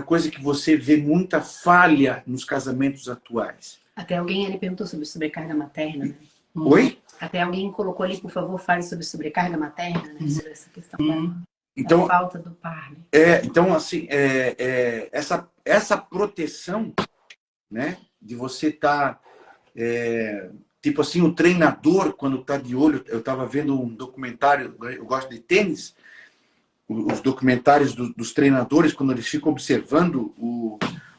coisa que você vê muita falha nos casamentos atuais. Até alguém ali perguntou sobre sobrecarga materna, né? Oi? Até alguém colocou ali, por favor, fale sobre sobrecarga materna, né? Sobre essa questão Então, da falta do par. Né? Então, assim, essa proteção, né, de você estar... tipo assim, o treinador, quando está de olho... Eu estava vendo um documentário, eu gosto de tênis, os documentários dos treinadores, quando eles ficam observando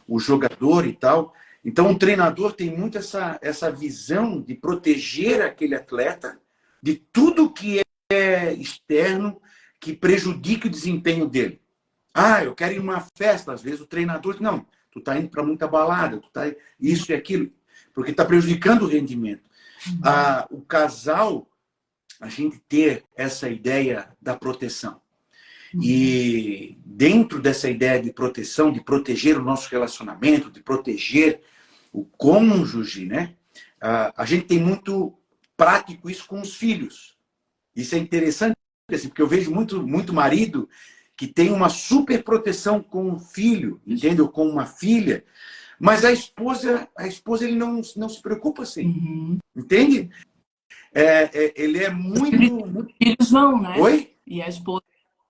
o jogador e tal. Então, o treinador tem muito essa visão de proteger aquele atleta de tudo que é externo, que prejudique o desempenho dele. Eu quero ir a uma festa. Às vezes o treinador diz, não, tu está indo para muita balada, tu tá isso e aquilo, porque está prejudicando o rendimento. O casal, a gente ter essa ideia da proteção. E dentro dessa ideia de proteção, de proteger o nosso relacionamento, de proteger o cônjuge, né? A gente tem muito prático isso com os filhos. Isso é interessante, porque eu vejo muito marido que tem uma super proteção com um filho, entende? Ou com uma filha, mas a esposa ele não se preocupa assim, entende? Ele é muito... Os filhos vão, né? Oi? E a esposa...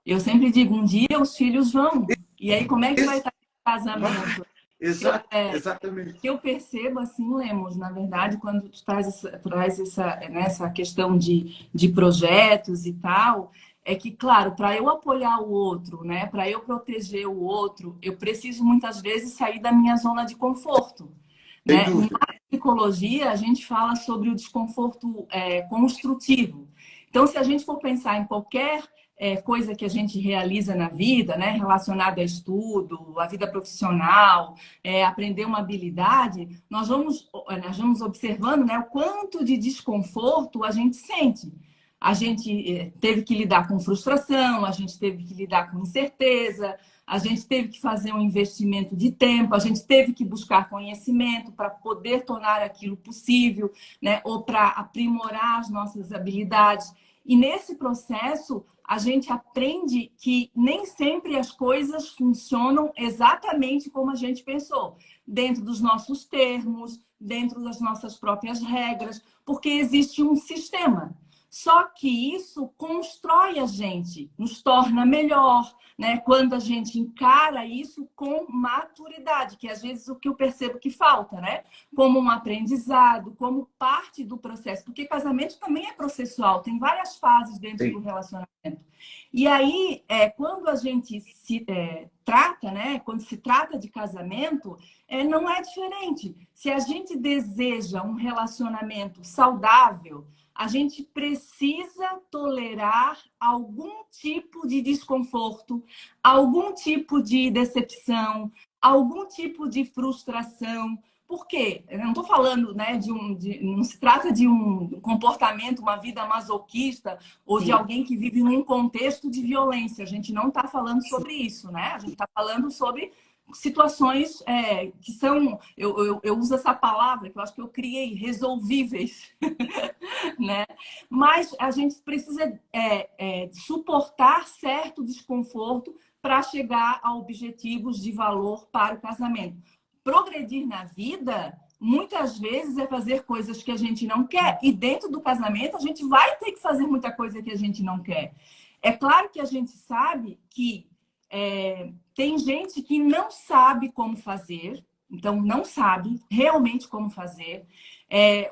Eu sempre digo, um dia os filhos vão. E aí, como é que vai estar o casamento? Exatamente. O que eu percebo, assim, Lemos, na verdade, quando tu traz essa questão de projetos e tal, é que, claro, para eu apoiar o outro, né, para eu proteger o outro, eu preciso, muitas vezes, sair da minha zona de conforto. Né? Na psicologia, a gente fala sobre o desconforto construtivo. Então, se a gente for pensar em qualquer coisa que a gente realiza na vida, né, relacionada a estudo, a vida profissional, aprender uma habilidade, nós vamos observando, né, o quanto de desconforto a gente sente. A gente teve que lidar com frustração, a gente teve que lidar com incerteza, a gente teve que fazer um investimento de tempo, a gente teve que buscar conhecimento para poder tornar aquilo possível, né, ou para aprimorar as nossas habilidades. E nesse processo, a gente aprende que nem sempre as coisas funcionam exatamente como a gente pensou, dentro dos nossos termos, dentro das nossas próprias regras, porque existe um sistema. Só que isso constrói a gente, nos torna melhor, né? Quando a gente encara isso com maturidade, que às vezes o que eu percebo que falta, né? Como um aprendizado, como parte do processo, porque casamento também é processual, tem várias fases dentro do relacionamento. E aí, quando a gente se trata, né? Quando se trata de casamento, não é diferente. Se a gente deseja um relacionamento saudável, a gente precisa tolerar algum tipo de desconforto, algum tipo de decepção, algum tipo de frustração. Por quê? Eu não estou falando, né, não se trata de um comportamento, uma vida masoquista ou de alguém que vive num contexto de violência. A gente não está falando sobre isso, né? A gente está falando sobre situações que são, eu uso essa palavra que eu acho que eu criei, resolvíveis, né? Mas a gente precisa suportar certo desconforto para chegar a objetivos de valor para o casamento. Progredir na vida, muitas vezes, é fazer coisas que a gente não quer. E dentro do casamento, a gente vai ter que fazer muita coisa que a gente não quer. É claro que a gente sabe que tem gente que não sabe como fazer, então não sabe realmente como fazer.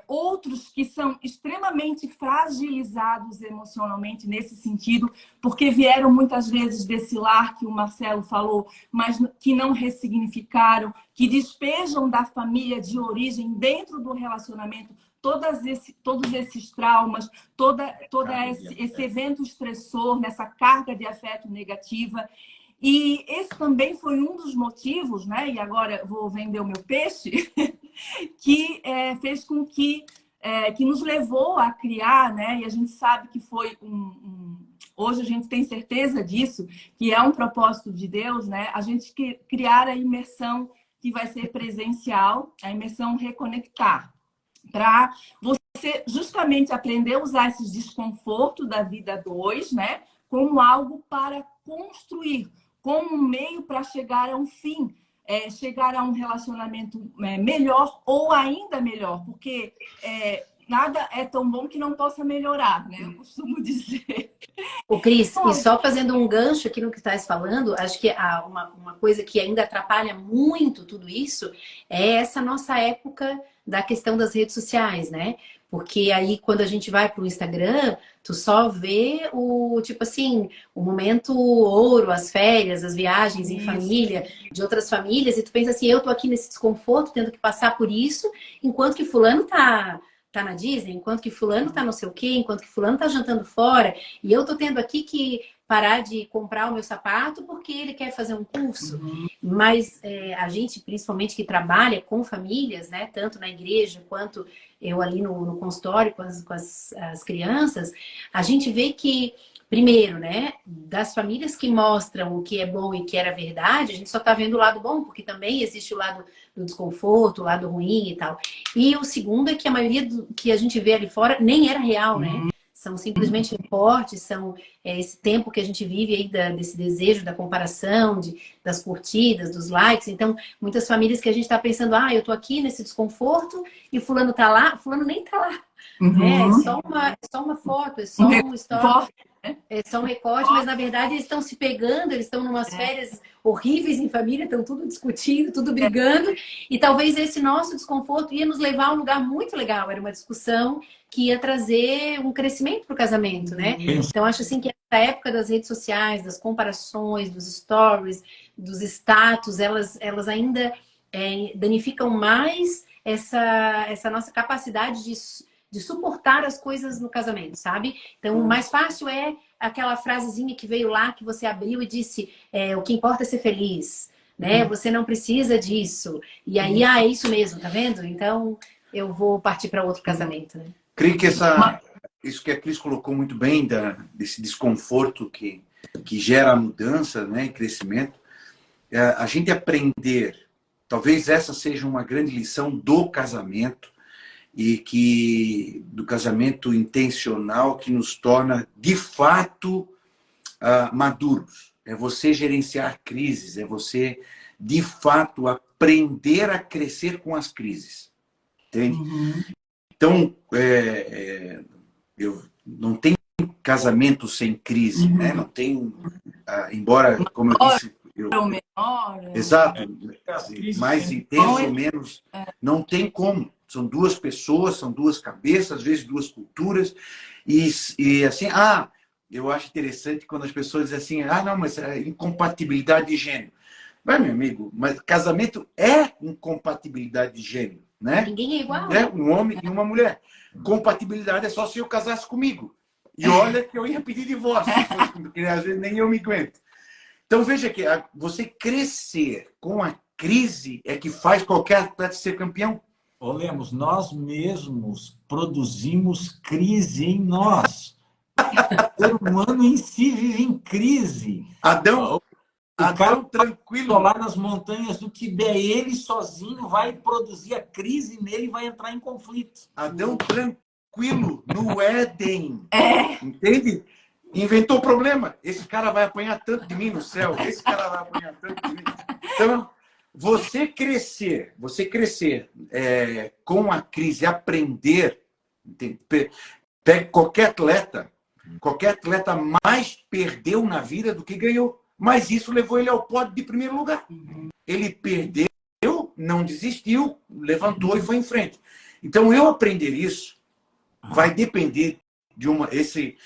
Outros que são extremamente fragilizados emocionalmente nesse sentido, porque vieram muitas vezes desse lar que o Marcelo falou, mas que não ressignificaram, que despejam da família de origem dentro do relacionamento todos esses traumas, esse evento estressor, nessa carga de afeto negativa. E esse também foi um dos motivos, né? E agora vou vender o meu peixe, que fez com que nos levou a criar, né? E a gente sabe que foi hoje a gente tem certeza disso, que é um propósito de Deus, né? A gente criar a imersão que vai ser presencial, a imersão Reconectar, para você justamente aprender a usar esses desconfortos da vida 2, né? Como algo para construir, como um meio para chegar a um fim, chegar a um relacionamento melhor ou ainda melhor, porque nada é tão bom que não possa melhorar, né? Eu costumo dizer. O Cris, e só fazendo um gancho aqui no que estás falando, acho que uma coisa que ainda atrapalha muito tudo isso é essa nossa época da questão das redes sociais, né? Porque aí quando a gente vai para o Instagram, tu só vê tipo assim, o momento ouro, as férias, as viagens em família, de outras famílias, e tu pensa assim, eu tô aqui nesse desconforto, tendo que passar por isso, enquanto que fulano tá na Disney, enquanto que fulano tá não sei o quê, enquanto que fulano tá jantando fora, e eu tô tendo aqui que parar de comprar o meu sapato porque ele quer fazer um curso. Mas a gente, principalmente que trabalha com famílias, né, tanto na igreja quanto eu ali no consultório com as crianças, a gente vê que, primeiro, né, das famílias que mostram o que é bom e que era verdade, a gente só tá vendo o lado bom, porque também existe o lado do desconforto, o lado ruim e tal. E o segundo é que a maioria do que a gente vê ali fora nem era real, né? São simplesmente reportes, são esse tempo que a gente vive aí desse desejo da comparação, das curtidas, dos likes. Então, muitas famílias que a gente está pensando, eu tô aqui nesse desconforto e fulano tá lá, fulano nem tá lá. É só uma foto, é só um story, é só um recorte, mas na verdade eles estão se pegando, eles estão numas férias horríveis em família, estão tudo discutindo, tudo brigando, e talvez esse nosso desconforto ia nos levar a um lugar muito legal, era uma discussão que ia trazer um crescimento para o casamento, né? Então acho assim que essa época das redes sociais, das comparações, dos stories, dos status, elas ainda danificam mais essa nossa capacidade de suportar as coisas no casamento, sabe? Então, o mais fácil é aquela frasezinha que veio lá, que você abriu e disse, o que importa é ser feliz, né? Você não precisa disso. E aí, é isso mesmo, tá vendo? Então, eu vou partir para outro casamento, né? Creio que isso que a Cris colocou muito bem, desse desconforto que gera a mudança, né, e crescimento, a gente aprender, talvez essa seja uma grande lição do casamento, e do casamento intencional que nos torna, de fato, maduros. É você gerenciar crises, é você, de fato, aprender a crescer com as crises. Entende? Então, eu não tem casamento sem crise, né? Não tem, embora, como eu disse... Exato, mais intenso ou menos, não tem como. São duas pessoas, são duas cabeças, às vezes duas culturas. E assim, eu acho interessante quando as pessoas dizem assim, não, mas é incompatibilidade de gênero. Vai, meu amigo, mas casamento é incompatibilidade de gênero, né? Ninguém é igual. Um homem e uma mulher. Compatibilidade é só se eu casasse comigo. E olha que eu ia pedir divórcio, porque às vezes nem eu me aguento. Então veja que você crescer com a crise é que faz qualquer atleta ser campeão. Lemos, nós mesmos produzimos crise em nós. O ser humano em si vive em crise. Adão tranquilo lá nas montanhas do Tibete, ele sozinho vai produzir a crise nele e vai entrar em conflito. Adão tranquilo no Éden. Entende? Inventou o problema. Esse cara vai apanhar tanto de mim no céu. Esse cara vai apanhar tanto de mim. Então, você crescer com a crise, aprender, pegue qualquer atleta mais perdeu na vida do que ganhou. Mas isso levou ele ao pódio de primeiro lugar. Ele perdeu não desistiu, levantou e foi em frente. Então, eu aprender isso vai depender de esse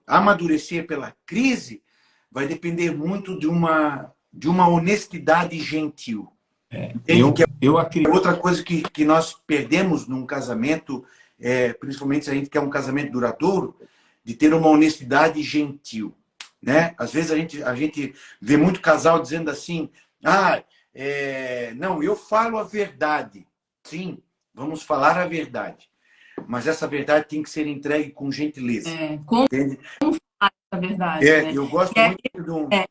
amadurecer pela crise vai depender muito de uma honestidade gentil. Eu acredito. Outra coisa que nós perdemos num casamento, principalmente se a gente quer um casamento duradouro, de ter uma honestidade gentil, né? Às vezes a gente vê muito casal dizendo assim, não, eu falo a verdade. Sim, vamos falar a verdade. Mas essa verdade tem que ser entregue com gentileza. Entende? A verdade, né? Eu gosto muito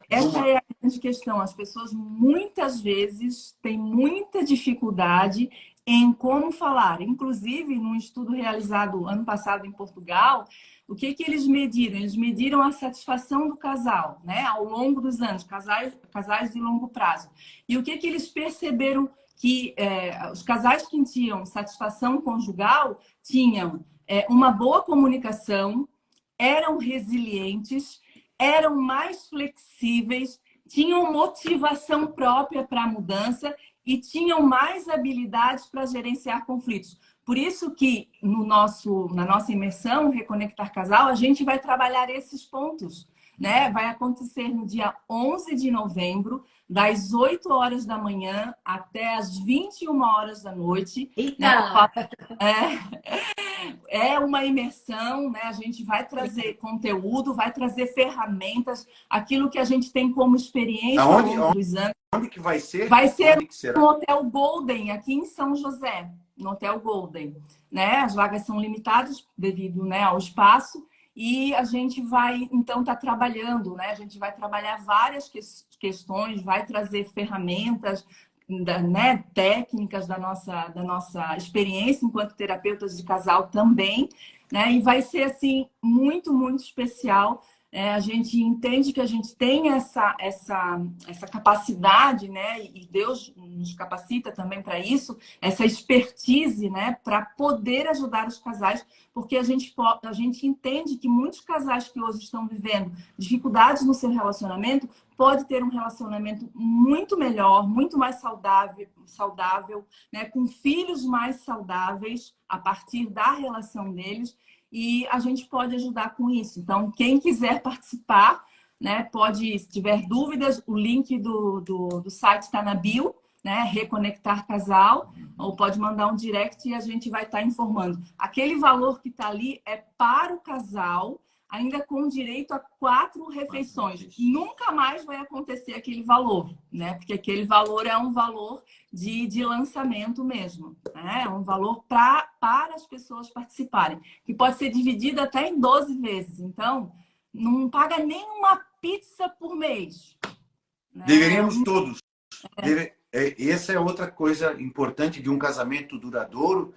essa é a grande questão. As pessoas muitas vezes têm muita dificuldade em como falar. Inclusive, num estudo realizado ano passado em Portugal, o que eles mediram? Eles mediram a satisfação do casal, né? Ao longo dos anos, casais de longo prazo. E o que eles perceberam? Que os casais que tinham satisfação conjugal tinham uma boa comunicação, eram resilientes, eram mais flexíveis, tinham motivação própria para a mudança e tinham mais habilidades para gerenciar conflitos. Por isso que na nossa imersão, Reconectar Casal, a gente vai trabalhar esses pontos, né? Vai acontecer no dia 11 de novembro, das 8 horas da manhã até as 21 horas da noite. Eita! É uma imersão, né? A gente vai trazer conteúdo, vai trazer ferramentas, aquilo que a gente tem como experiência ao longo dos anos. Onde que vai ser? Vai ser no Hotel Golden, aqui em São José, no Hotel Golden, né? As vagas são limitadas devido, né, ao espaço. E a gente vai, então, estar trabalhando, né? A gente vai trabalhar várias questões, vai trazer ferramentas, né, técnicas da nossa experiência enquanto terapeutas de casal também, né? E vai ser, assim, muito, muito especial. A gente entende que a gente tem essa capacidade, né? E Deus nos capacita também para isso, essa expertise, né? Para poder ajudar os casais, porque a gente entende que muitos casais que hoje estão vivendo dificuldades no seu relacionamento pode ter um relacionamento muito melhor, muito mais saudável, né? Com filhos mais saudáveis a partir da relação deles. E a gente pode ajudar com isso. Então, quem quiser participar, né, pode, se tiver dúvidas, o link do site está na bio, né, Reconectar Casal, ou pode mandar um direct e a gente vai estar informando. Aquele valor que está ali é para o casal, ainda com direito a 4 refeições. Nunca mais vai acontecer aquele valor, né? Porque aquele valor é um valor de lançamento mesmo, né? É um valor para as pessoas participarem, que pode ser dividido até em 12 vezes. Então, não paga nem uma pizza por mês. Né? Deveríamos todos. Essa é outra coisa importante de um casamento duradouro,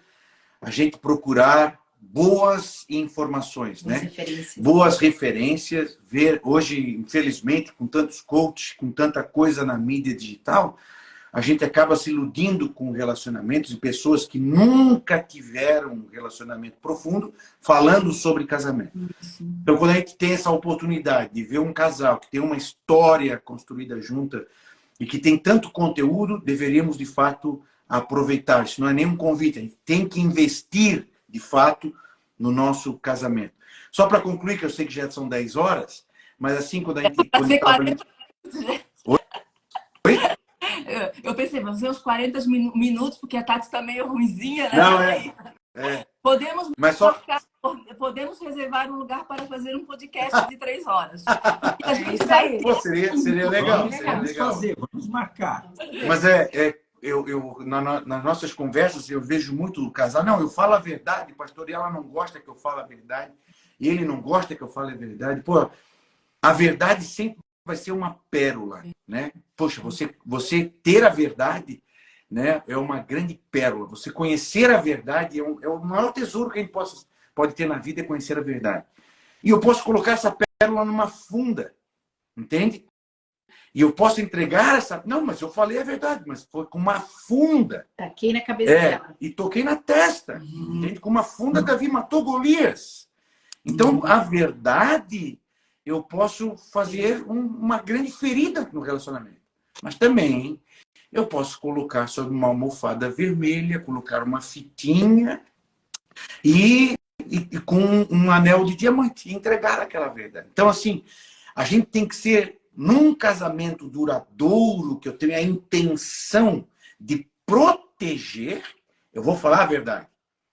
a gente procurar boas informações, né? Boas referências. Ver hoje, infelizmente, com tantos coaches, com tanta coisa na mídia digital, a gente acaba se iludindo com relacionamentos e pessoas que nunca tiveram um relacionamento profundo falando sobre casamento. Então, quando a gente tem essa oportunidade de ver um casal que tem uma história construída junta e que tem tanto conteúdo, deveríamos, de fato, aproveitar. Isso não é nem um convite, a gente tem que investir de fato, no nosso casamento. Só para concluir, que eu sei que já são 10 horas, mas assim, quando a gente... Oi? Eu pensei, vamos ser uns 40 minutos, porque a Tati está meio ruinzinha, né? Não, Podemos, mas podemos reservar um lugar para fazer um podcast de 3 horas. A gente vai ter... Pô, seria legal. Vamos marcar. Mas nas nossas conversas, eu vejo muito o casal. Não, eu falo a verdade, pastor, e ela não gosta que eu fale a verdade. E ele não gosta que eu fale a verdade. Pô, a verdade sempre vai ser uma pérola, né? Poxa, você ter a verdade, né, é uma grande pérola. Você conhecer a verdade é o maior tesouro que a gente pode ter na vida, é conhecer a verdade. E eu posso colocar essa pérola numa funda, entende? E eu posso entregar essa... Não, mas eu falei a verdade, mas foi com uma funda. Taquei na cabeça dela. E toquei na testa. Entende? Com uma funda, Davi matou Golias. Então, a verdade, eu posso fazer uma grande ferida no relacionamento. Mas também, eu posso colocar sobre uma almofada vermelha, colocar uma fitinha e com um anel de diamante e entregar aquela verdade. Então, assim, a gente tem que ser, num casamento duradouro, que eu tenho a intenção de proteger, eu vou falar a verdade,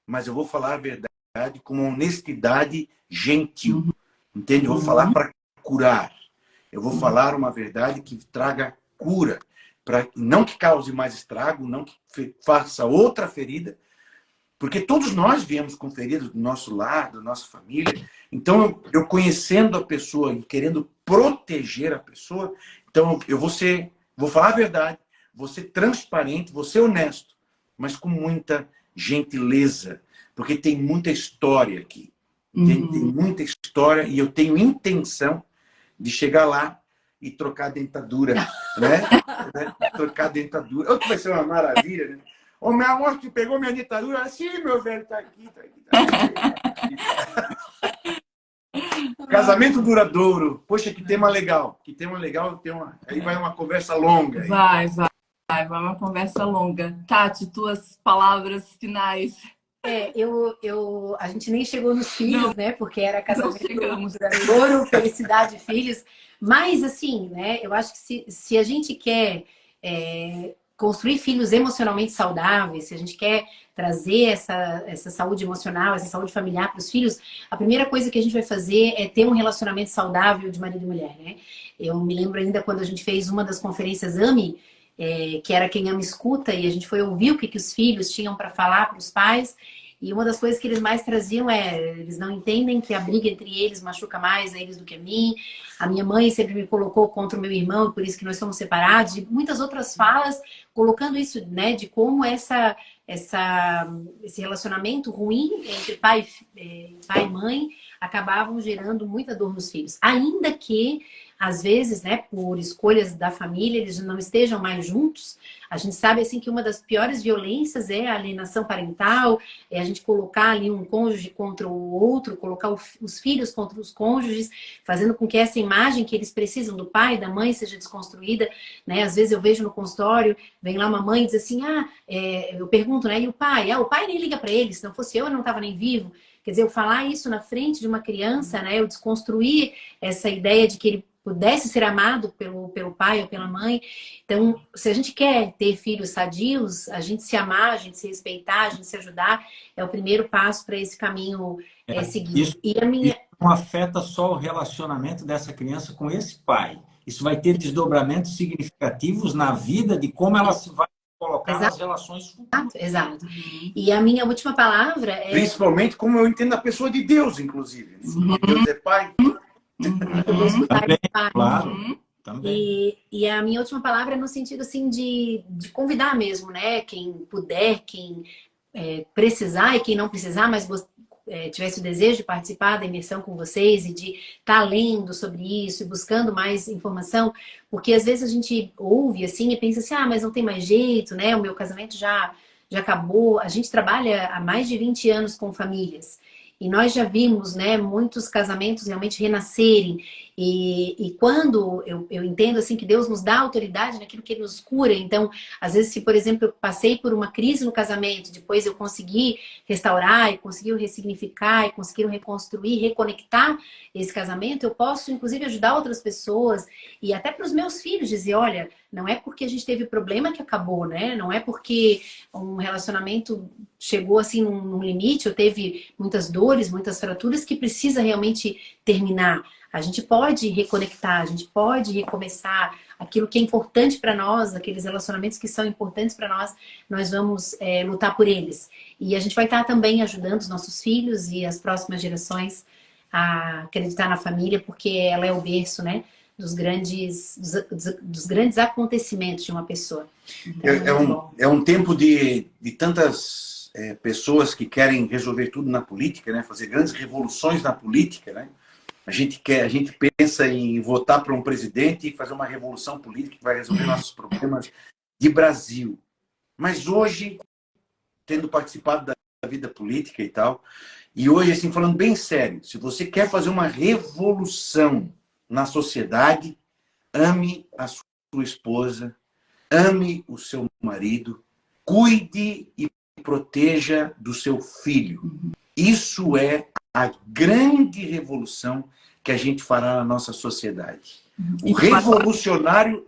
mas eu vou falar a verdade com uma honestidade gentil. Entende? Eu vou falar para curar. Eu vou falar uma verdade que traga cura. Não que cause mais estrago, não que faça outra ferida, porque todos nós viemos com feridas do nosso lar, da nossa família. Então, eu conhecendo a pessoa e querendo proteger a pessoa, então eu vou falar a verdade, vou ser transparente, vou ser honesto, mas com muita gentileza, porque tem muita história aqui. Tem muita história e eu tenho intenção de chegar lá e trocar a dentadura, né? Trocar a dentadura. Outro vai ser uma maravilha, né? Ô, meu amor, que pegou minha dentadura? Assim, meu velho, tá aqui, tá aqui, tá aqui. Casamento duradouro. Poxa, que tema legal. Que tema legal. Aí vai uma conversa longa. Aí. Vai uma conversa longa. Tati, tuas palavras finais. A gente nem chegou nos filhos, né? Porque era casamento duradouro, felicidade, filhos. Mas, assim, né? Eu acho que se a gente quer construir filhos emocionalmente saudáveis, se a gente quer trazer essa saúde emocional, essa saúde familiar para os filhos, a primeira coisa que a gente vai fazer é ter um relacionamento saudável de marido e mulher, né? Eu me lembro ainda quando a gente fez uma das conferências AME, que era Quem Ama Escuta, e a gente foi ouvir o que os filhos tinham para falar para os pais. E uma das coisas que eles mais traziam eles não entendem que a briga entre eles machuca mais a eles do que a mim. A minha mãe sempre me colocou contra o meu irmão, e por isso que nós somos separados. E muitas outras falas colocando isso, né, de como esse relacionamento ruim entre pai e mãe acabavam gerando muita dor nos filhos. Ainda que, às vezes, né, por escolhas da família, eles não estejam mais juntos. A gente sabe, assim, que uma das piores violências é a alienação parental, é a gente colocar ali um cônjuge contra o outro, colocar os filhos contra os cônjuges, fazendo com que essa imagem que eles precisam do pai, da mãe, seja desconstruída, né? Às vezes eu vejo no consultório, vem lá uma mãe e diz assim, eu pergunto, né, e o pai? O pai nem liga para ele, se não fosse eu não estava nem vivo. Quer dizer, eu falar isso na frente de uma criança, né, eu desconstruir essa ideia de que ele pudesse ser amado pelo pai ou pela mãe. Então, se a gente quer ter filhos sadios, a gente se amar, a gente se respeitar, a gente se ajudar, é o primeiro passo para esse caminho seguir. Isso não afeta só o relacionamento dessa criança com esse pai. Isso vai ter desdobramentos significativos na vida de como ela se vai colocar nas relações futuras. Exato. E a minha última palavra é... Principalmente como eu entendo a pessoa de Deus, inclusive. Deus é pai. Também, claro. Também. E a minha última palavra é no sentido assim de convidar mesmo, né? Quem puder, quem precisar e quem não precisar, mas tivesse o desejo de participar da imersão com vocês e de estar lendo sobre isso e buscando mais informação, porque às vezes a gente ouve assim e pensa assim, mas não tem mais jeito, né? O meu casamento já acabou. A gente trabalha há mais de 20 anos com famílias. E nós já vimos, né, muitos casamentos realmente renascerem. E quando eu entendo assim que Deus nos dá autoridade naquilo que Ele nos cura. Então, às vezes, se, por exemplo, eu passei por uma crise no casamento, depois eu consegui restaurar, e consegui ressignificar, e consegui reconstruir, reconectar esse casamento, eu posso, inclusive, ajudar outras pessoas e até para os meus filhos dizer, olha, não é porque a gente teve problema que acabou, né? Não é porque um relacionamento chegou assim num limite, ou teve muitas dores, muitas fraturas, que precisa realmente terminar. A gente pode reconectar, a gente pode recomeçar aquilo que é importante para nós, aqueles relacionamentos que são importantes para nós, nós vamos lutar por eles. E a gente vai estar também ajudando os nossos filhos e as próximas gerações a acreditar na família, porque ela é o berço, né, dos grandes acontecimentos de uma pessoa. Então, é um tempo de tantas pessoas que querem resolver tudo na política, né, fazer grandes revoluções na política, né? A gente pensa em votar para um presidente e fazer uma revolução política que vai resolver nossos problemas de Brasil. Mas hoje, tendo participado da vida política e tal, e hoje, assim, falando bem sério, se você quer fazer uma revolução na sociedade, ame a sua esposa, ame o seu marido, cuide e proteja do seu filho. Isso é a grande revolução que a gente fará na nossa sociedade. O revolucionário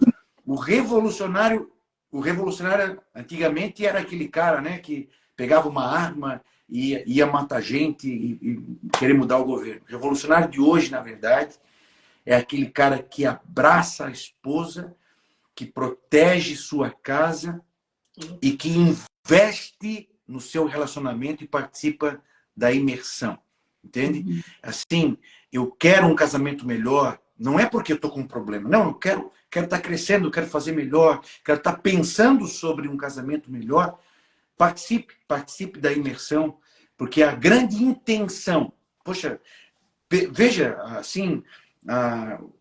antigamente era aquele cara, né, que pegava uma arma e ia matar gente e querer mudar o governo. O revolucionário de hoje, na verdade, é aquele cara que abraça a esposa, que protege sua casa e que investe no seu relacionamento e participa da imersão. Entende? Assim, eu quero um casamento melhor, não é porque eu estou com um problema. Não, eu quero estar crescendo, quero fazer melhor, quero estar pensando sobre um casamento melhor. Participe da imersão, porque a grande intenção... Poxa, veja, assim,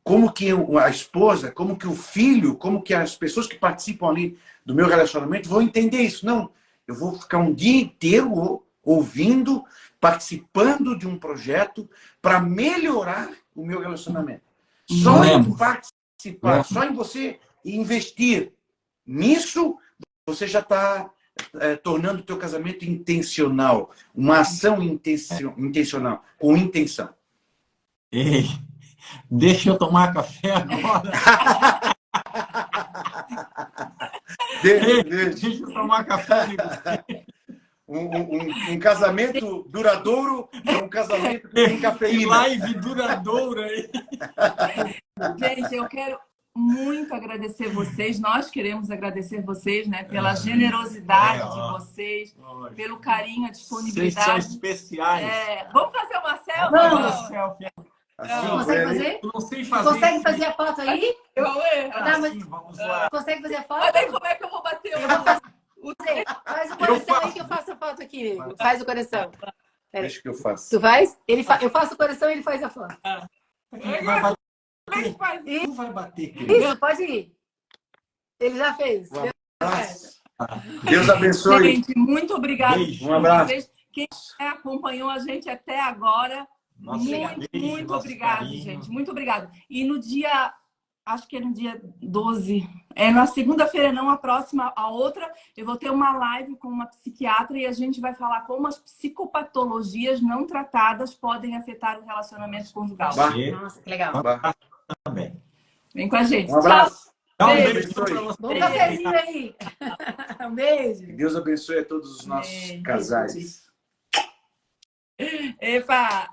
como que a esposa, como que o filho, como que as pessoas que participam ali do meu relacionamento vão entender isso. Não, eu vou ficar um dia inteiro ouvindo, participando de um projeto para melhorar o meu relacionamento. Só em participar, só em você investir nisso, você já está tornando o teu casamento intencional, uma ação intencional, com intenção. Ei, deixa eu tomar café agora. Deixa eu tomar café. Um casamento duradouro é um casamento com cafeína. Que live duradoura aí. Gente, eu quero muito agradecer vocês. Nós queremos agradecer vocês, né, pela generosidade de vocês, pelo carinho, a disponibilidade. Vocês são especiais. Vamos fazer uma selfie? Vamos. Assim, Consegue fazer? Eu não sei fazer. Consegue fazer a foto aí? Assim, vamos lá. Consegue fazer a foto? Olha aí como é que eu vou bater Faz o coração aí que eu faço a foto aqui. Faz o coração. Deixa que eu faço. Tu faz? Eu faço o coração e ele faz a foto. Não vai bater. Isso, pode ir. Ele já fez. Deus abençoe. Gente, muito obrigada. Um abraço. Quem acompanhou a gente até agora, Nosso muito obrigado, gente. Muito obrigado. E no dia, acho que é no dia 12, na segunda-feira, não a próxima, a outra, eu vou ter uma live com uma psiquiatra e a gente vai falar como as psicopatologias não tratadas podem afetar o relacionamento conjugal. Nossa, que legal. Também. Vem com a gente. Um abraço. Dá um Beijo. beijo pra vocês. Bom cafezinho aí. Um beijo. Que Deus abençoe a todos os nossos casais. Epa!